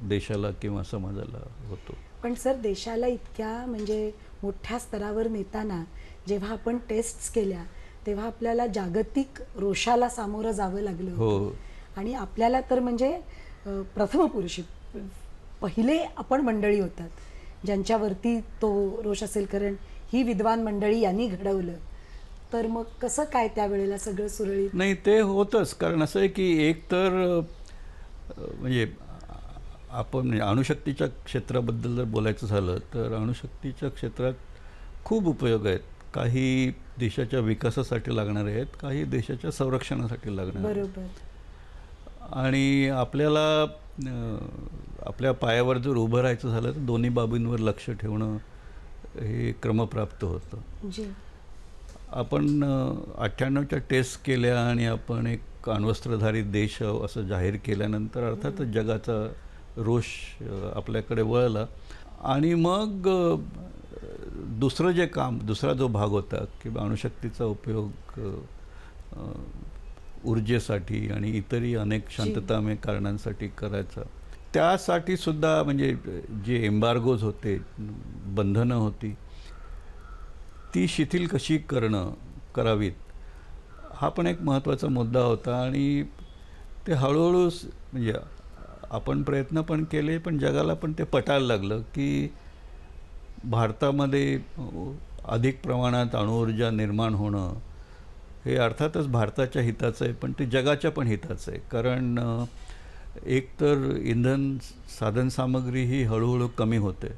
देशाला किंवा समाजाला होतो. पण सर, देशाला इतक्या म्हणजे मोठ्या स्तरावर नेताना जेव्हा आपण टेस्ट्स केल्या तेव्हा आपल्याला जागतिक रोषाला सामोरं जावं लागलं होतं. आणि आपल्याला तर म्हणजे प्रथमपुरुषी पहिले आपण मंडळी होतात ज्यांच्यावरती तो रोष असेल, कारण ही विद्वान मंडळी यांनी घडवलं. तर मग कसं काय त्यावेळेला सगळं सुरळीत? नाही, ते होतंच. कारण असं आहे की एक तर म्हणजे आपण म्हणजे अणुशक्तीच्या क्षेत्राबद्दल जर बोलायचं झालं तर अणुशक्तीच्या क्षेत्रात खूप उपयोग आहेत. काही देशाच्या विकासासाठी लागणारे आहेत, काही देशाच्या संरक्षणासाठी लागणारे आहेत. बरोबर. आणि आपल्याला आपल्या पायावर जर उभं राहायचं झालं तर दोन्ही बाबींवर लक्ष ठेवणं हे क्रमप्राप्त होतं. जी. आपण 98च्या टेस्ट केल्या आणि आपण एक अण्वस्त्रधारी देश असं जाहीर केल्यानंतर अर्थातच जगाचा रोष आपल्याकडे वळला. आणि मग दुसरं जे काम, दुसरा जो भाग होता की अणुशक्तीचा उपयोग ऊर्जेसाठी आणि इतरही अनेक शांततामय कारणांसाठी करायचा, त्यासाठी सुद्धा म्हणजे जे एम्बार्गोज होते, बंधनं होती, ती शिथिल कशी करावीत हा पण एक महत्त्वाचा मुद्दा होता. आणि ते हळूहळू म्हणजे आपण प्रयत्न पण केले, पण जगाला पण ते पटायला लागलं की भारतामध्ये अधिक प्रमाणात अणुऊर्जा निर्माण होणं हे अर्थातच भारताच्या हिताचं आहे, पण ते जगाच्या पण हिताचं आहे. कारण एक तर इंधन साधनसामग्री ही हळूहळू कमी होते,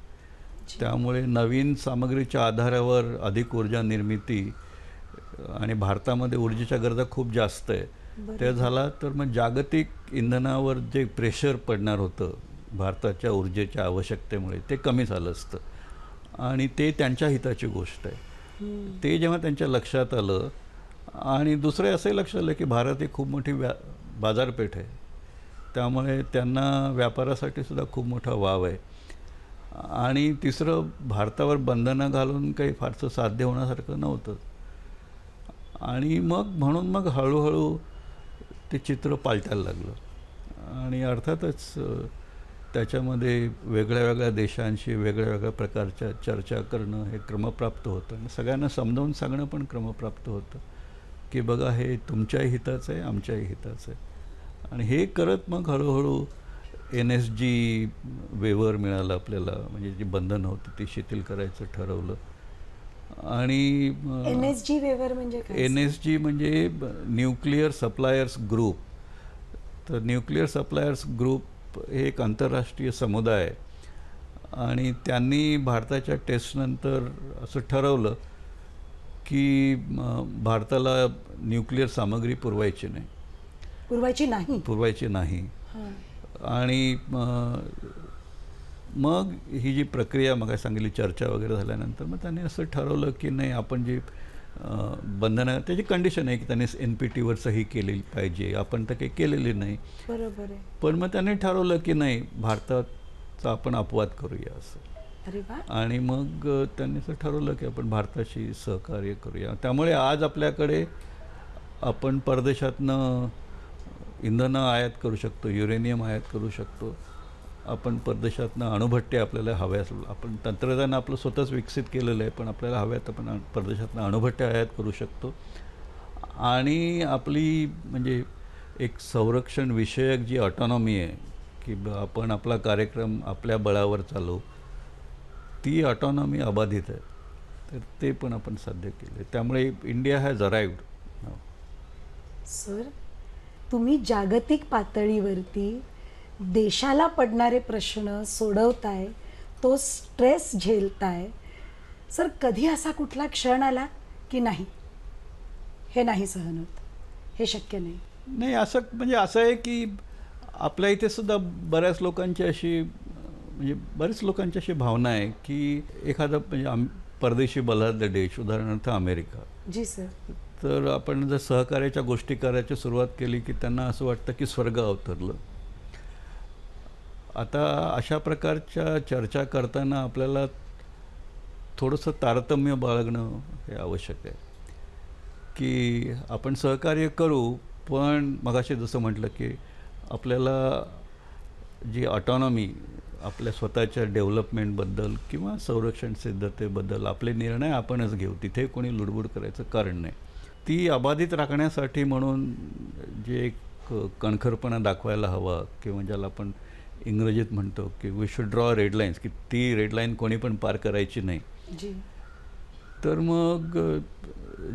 त्यामुळे नवीन सामग्रीच्या आधारावर अधिक ऊर्जा निर्मिती आणि भारतामध्ये ऊर्जेच्या गरजा खूप जास्त आहे. ते झाला तर मग जागतिक इंधनावर जे प्रेशर पडणार होतं भारताच्या ऊर्जेच्या आवश्यकतेमुळे ते कमी झालं असतं आणि ते त्यांच्या हिताची गोष्ट आहे. ते जेव्हा त्यांच्या लक्षात आलं आणि दुसरं असंही लक्षात आलं की भारत ही खूप मोठी बाजारपेठ आहे, त्यामुळे त्यांना व्यापारासाठी सुद्धा खूप मोठा वाव आहे. आणि तिसरं, भारतावर बंधनं घालून काही फारसं साध्य होण्यासारखं नव्हतं. आणि म्हणून हळूहळू ते चित्र पालटायला लागलं आणि अर्थातच त्याच्यामध्ये वेगळ्या वेगळ्या देशांशी वेगळ्या वेगळ्या प्रकारच्या चर्चा करणं हे क्रमप्राप्त होतं आणि सगळ्यांना समजावून सांगणं पण क्रमप्राप्त होतं की बघा हे तुमच्याही हिताचं आहे, आमच्याही हिताचं आहे. आणि हे करत मग हळूहळू NSG वेव्हर मिळालं आपल्याला, म्हणजे जी बंधनं होती ती शिथिल करायचं ठरवलं. आणि NSG वेव्हर म्हणजे काय? NSG म्हणजे न्यूक्लिअर सप्लायर्स ग्रुप. तर न्यूक्लिअर सप्लायर्स ग्रुप हे एक आंतरराष्ट्रीय समुदाय आहे आणि त्यांनी भारताच्या टेस्टनंतर असं ठरवलं की भारताला न्यूक्लिअर सामग्री पुरवायची नाही. आणि मग ही जी प्रक्रिया मग सांगितली, चर्चा वगैरे झाल्यानंतर मग त्यांनी असं ठरवलं की नाही, आपण जी बंधनं, त्याची कंडिशन आहे की त्यांनी NPTवर सही केली पाहिजे. आपण तर काही केलेली नाही. बरोबर आहे. पण मग त्यांनी ठरवलं की नाही, भारताचा आपण अपवाद करूया असं. अरे वा. आणि मग त्यांनी असं ठरवलं की आपण भारताशी सहकार्य करूया. त्यामुळे आज आपल्याकडे आपण परदेशातनं इंधनं आयात करू शकतो, युरेनियम आयात करू शकतो. आपण परदेशातनं अणुभट्टी आपल्याला हव्यास, आपण तंत्रज्ञान आपलं स्वतःच विकसित केलेलं आहे, पण आपल्याला हव्यात आपण परदेशातनं अणुभट्ट्या आयात करू शकतो. आणि आपली म्हणजे एक संरक्षण विषयक जी ऑटॉनॉमी आहे की आपण आपला कार्यक्रम आपल्या बळावर चालवू, ती ऑटॉनॉमी अबाधित आहे. तर ते पण आपण साध्य केले. त्यामुळे इंडिया हॅज अराइव्ड. सर, तुम्ही जागतिक पातळीवरती देशाला पडणारे प्रश्न सोडवताय, तो स्ट्रेस झेलताय. सर, कधी असा कुठला क्षण आला की नाही, हे नाही सहन होत, हे शक्य नाही? नाही, असं म्हणजे असं आहे की आपल्या इथे सुद्धा बऱ्याच लोकांची अशी भावना आहे की एखादा म्हणजे परदेशी बलाढ्य देश, उदाहरणार्थ अमेरिका. जी सर. तर आपण जर सहकार्याच्या गोष्टी करायची सुरुवात केली की त्यांना असं वाटतं की स्वर्ग अवतरलं. आता अशा प्रकारच्या चर्चा करताना आपल्याला थोडंसं तारतम्य बाळगणं हे आवश्यक आहे की आपण सहकार्य करू, पण मगाशी जसं म्हटलं की आपल्याला जी ऑटॉनॉमी, आपल्या स्वतःच्या डेव्हलपमेंटबद्दल किंवा संरक्षण सिद्धतेबद्दल आपले निर्णय आपणच घेऊ, तिथे कोणी लुडबुड करायचं कारण नाही. ती अबाधित राखण्यासाठी म्हणून जे एक कणखरपणा दाखवायला हवा किंवा ज्याला आपण इंग्रजीत म्हणतो की we should draw red lines, की ती रेड लाईन कोणी पण पार करायची नाही. तर मग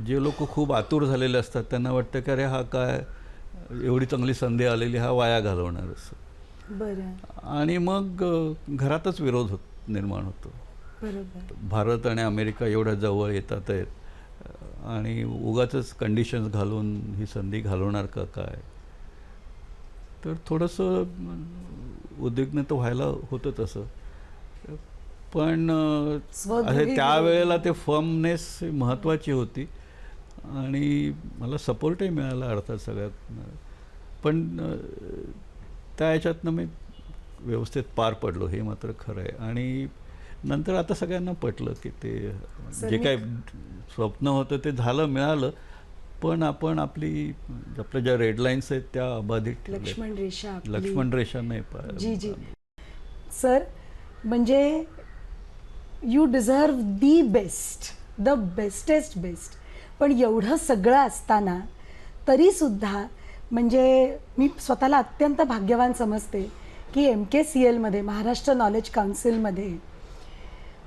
जे लोक खूप आतुर झालेले असतात त्यांना वाटतं की अरे हा काय एवढी चांगली संधी आलेली, हा वाया घालवणार असं. बरं. आणि मग घरातच विरोध निर्माण होतो. बरोबर. भारत आणि अमेरिका एवढ्या जवळ येतात आहेत आणि उगाचच कंडिशन्स घालून ही संधी घालवणार का काय. तर थोडंसं उद्विग्न तर व्हायला होतं तसं. पण त्यावेळेला ते फर्मनेस महत्त्वाची होती आणि मला सपोर्टही मिळाला अर्थात सगळ्यात. पण त्या ह्याच्यातनं मी व्यवस्थित पार पडलो, हे मात्र खरं आहे. आणि नंतर आता सगळ्यांना पटलं की ते जे काय स्वप्न होतं ते झालं, मिळालं. पण आपण आपल्या ज्या रेड लाईन्स आहेत त्या अबाधित लक्ष्मण रेषा नाही पाहिजे. जी जी सर, म्हणजे you deserve the best, the bestest best. पण एवढं सगळं असताना तरीसुद्धा म्हणजे मी स्वतःला अत्यंत भाग्यवान समजते की MKCLमध्ये, महाराष्ट्र नॉलेज काउन्सिलमध्ये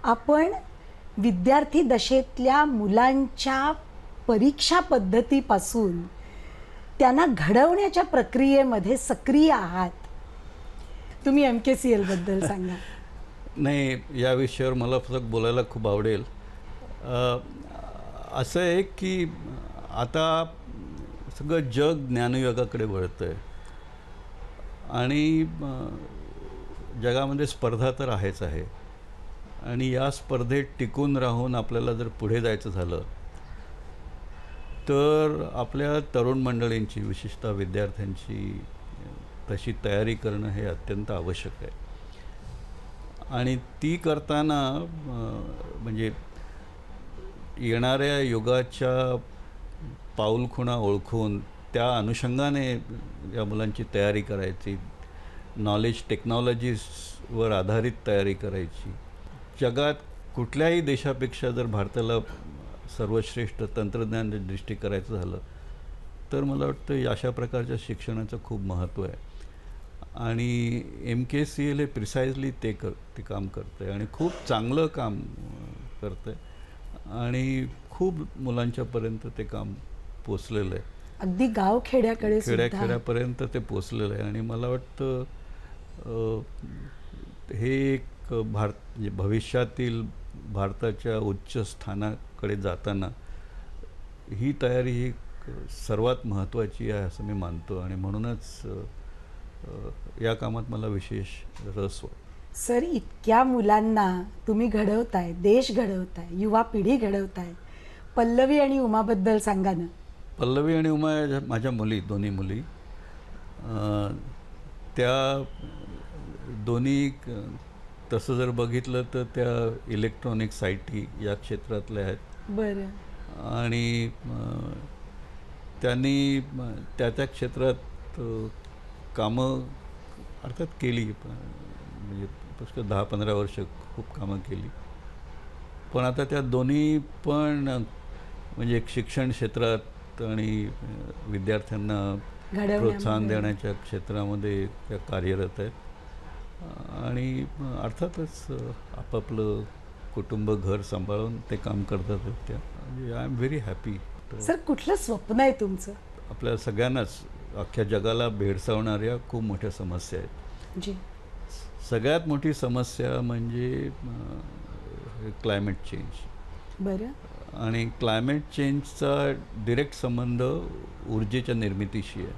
आपण विद्यार्थी दशेतल्या मुलांच्या परीक्षा पद्धतीपासून त्यांना घडवण्याच्या प्रक्रियेमध्ये सक्रिय आहात. तुम्ही MKCL बद्दल सांगा. नाही, या विषयावर मला फक्त बोलायला खूप आवडेल. असं आहे की आता सगळं जग ज्ञानयुगाकडे वळतं आहे आणि जगामध्ये स्पर्धा तर आहेच आहे आणि या स्पर्धेत टिकून राहून आपल्याला जर पुढे जायचं झालं तर आपल्या तरुण मंडळींची, विशेषतः विद्यार्थ्यांची तशी तयारी करणं हे अत्यंत आवश्यक आहे. आणि ती करताना म्हणजे येणाऱ्या युगाच्या पाऊलखुणा ओळखून त्या अनुषंगाने या मुलांची तयारी करायची, नॉलेज टेक्नॉलॉजीजवर आधारित तयारी करायची. जगात कुठल्याही देशापेक्षा जर भारताला सर्वश्रेष्ठ तंत्रज्ञान दृष्टी करायचं झालं तर मला वाटतं अशा प्रकारच्या शिक्षणाचं खूप महत्त्व आहे. आणि MKCL हे प्रिसाइजली ते काम करतं आहे आणि खूप चांगलं काम करतं आहे आणि खूप मुलांच्यापर्यंत ते काम पोचलेलं आहे. अगदी गाव खेड्याकडे खेड्यापर्यंत ते पोचलेलं आहे. आणि मला वाटतं हे एक म्हणजे भविष्यातील भारताच्या उच्च स्थानाकडे जाताना ही तयारी ही सर्वात महत्त्वाची आहे असं मी मानतो आणि म्हणूनच या कामात मला विशेष रस वाटतो. सर, इतक्या मुलांना तुम्ही घडवताय, देश घडवताय, युवा पिढी घडवताय. पल्लवी आणि उमाबद्दल सांगा ना. पल्लवी आणि उमा माझ्या मुली, दोन्ही मुली. त्या दोन्ही तसं जर बघितलं तर त्या इलेक्ट्रॉनिक्स IT या क्षेत्रातल्या आहेत. बरं. आणि त्यांनी त्या क्षेत्रात कामं अर्थात केली, म्हणजे पुष्कळ 10-15 वर्ष खूप कामं केली. पण आता त्या दोन्ही पण म्हणजे एक शिक्षण क्षेत्रात आणि विद्यार्थ्यांना प्रोत्साहन देण्याच्या क्षेत्रामध्ये त्या कार्यरत आहेत. आणि अर्थातच आपापलं कुटुंब, घर सांभाळून ते काम करतात. त्या I am very happy. Sir, कुठलं स्वप्न आहे तुमचं? आपल्या सगळ्यांनाच, अख्ख्या जगाला भेडसावणाऱ्या खूप मोठ्या समस्या आहेत. जी. सगळ्यात मोठी समस्या म्हणजे क्लायमेट चेंज. बरं. आणि क्लायमेट चेंजचा डिरेक्ट संबंध ऊर्जेच्या निर्मितीशी आहे.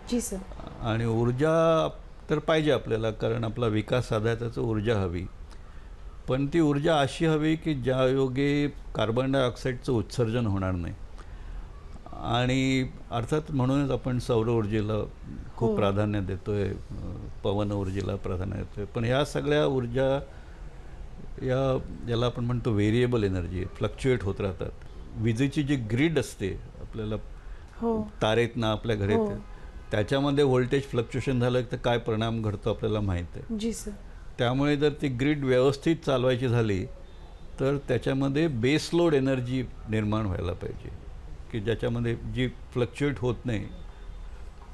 जी सर. आणि ऊर्जा तर पाहिजे आपल्याला, कारण आपला विकास साधायचा तर ऊर्जा हवी. पण ती ऊर्जा अशी हवी की ज्यायोगे कार्बन डायऑक्साईडचं उत्सर्जन होणार नाही. आणि अर्थात म्हणूनच आपण सौर ऊर्जेला खूप प्राधान्य देतो आहे, पवन ऊर्जेला प्राधान्य देतो आहे. पण या सगळ्या ऊर्जा याला आपण म्हणतो व्हेरिएबल एनर्जी, फ्लक्च्युएट होत राहतात. विजेची जी ग्रीड असते आपल्याला तारेतनं आपल्या घरी, त्याच्यामध्ये व्होल्टेज फ्लक्च्युएशन झालं तर काय परिणाम घडतो आपल्याला माहीत आहे. जी सर. त्यामुळे जर ती ग्रीड व्यवस्थित चालवायची झाली तर त्याच्यामध्ये बेसलोड एनर्जी निर्माण व्हायला पाहिजे, की ज्याच्यामध्ये जी फ्लक्च्युएट होत नाही,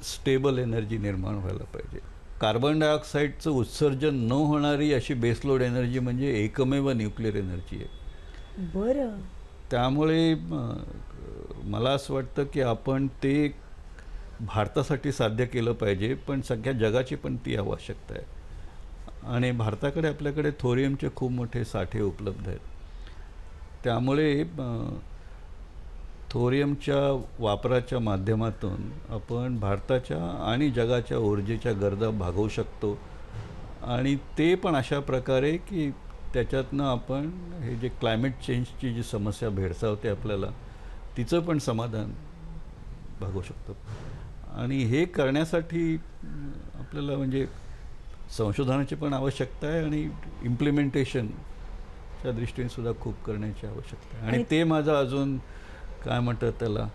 स्टेबल एनर्जी निर्माण व्हायला पाहिजे. कार्बन डायऑक्साईडचं उत्सर्जन न होणारी अशी बेसलोड एनर्जी म्हणजे एकमेव न्यूक्लिअर एनर्जी आहे. बरं. त्यामुळे मला असं वाटतं की आपण ते भारतासाठी साध्य केलं पाहिजे, पण सगळ्या जगाची पण ती आवश्यकता आहे. आणि भारताकडे आपल्याकडे थोरियमचे खूप मोठे साठे उपलब्ध आहेत. त्यामुळे थोरियमच्या वापराच्या माध्यमातून आपण भारताच्या आणि जगाच्या ऊर्जेच्या गरजा भागवू शकतो. आणि ते पण अशा प्रकारे की त्याच्यातनं आपण हे जे क्लायमेट चेंजची जी समस्या भेडसावते आपल्याला, तिचं पण समाधान भागवू शकतो. आणि हे करण्यासाठी आपल्याला म्हणजे संशोधनाची पण आवश्यकता आहे आणि इम्प्लिमेंटेशनच्या दृष्टीने सुद्धा खूप करण्याची आवश्यकता आहे. आणि ते माझं अजून काय म्हणतात त्याला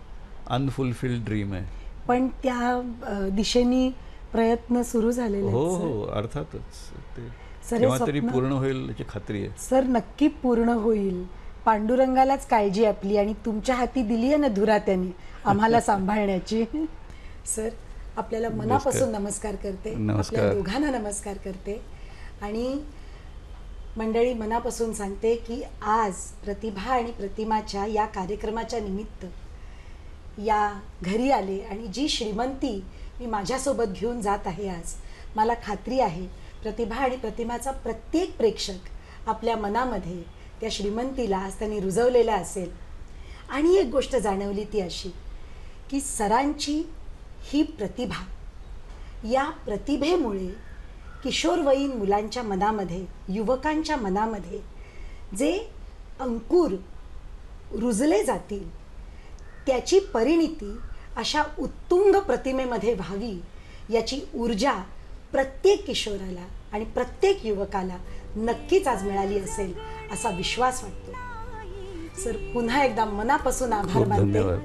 अनफुलफिल्ड ड्रीम आहे. पण त्या दिशेने प्रयत्न सुरू झालेले हो आहेत, सर. हो, अर्थातच ते सर, केव्हा तरी पूर्ण होईल याची खात्री आहे. सर, नक्की पूर्ण होईल. पांडुरंगालाच काळजी आपली, आणि तुमच्या हाती दिली आहे ना धुरा त्यांनी आम्हाला सांभाळण्याची. सर, आपल्याला मनापासून नमस्कार करते. आपल्या दोघांना नमस्कार करते. आणि मंडळी, मनापासून सांगते की आज प्रतिभा आणि प्रतिमाच्या या कार्यक्रमाच्या निमित्त या घरी आले आणि जी श्रीमंती मी माझ्यासोबत घेऊन जात आहे आज, मला खात्री आहे प्रतिभा आणि प्रतिमाचा प्रत्येक प्रेक्षक आपल्या मनामध्ये त्या श्रीमंतीला आज त्यांनी रुजवलेला असेल. आणि एक गोष्ट जाणवली ती अशी की सरांची ही प्रतिभा, या प्रतिभेमुळे किशोरवयीन मुलांच्या मनामध्ये, युवकांच्या मनामध्ये जे अंकुर रुजले जातील त्याची परिणिती अशा उत्तुंग प्रतिमेमध्ये व्हावी याची ऊर्जा प्रत्येक किशोराला आणि प्रत्येक युवकाला नक्कीच आज मिळाली असेल असा विश्वास वाटतो. सर, पुन्हा एकदा मनापासून आभार खूप मानते. धन्यवाद.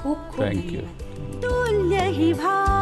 खूप खूप थँक्यू. धन्यवाद. तुल्य ही भा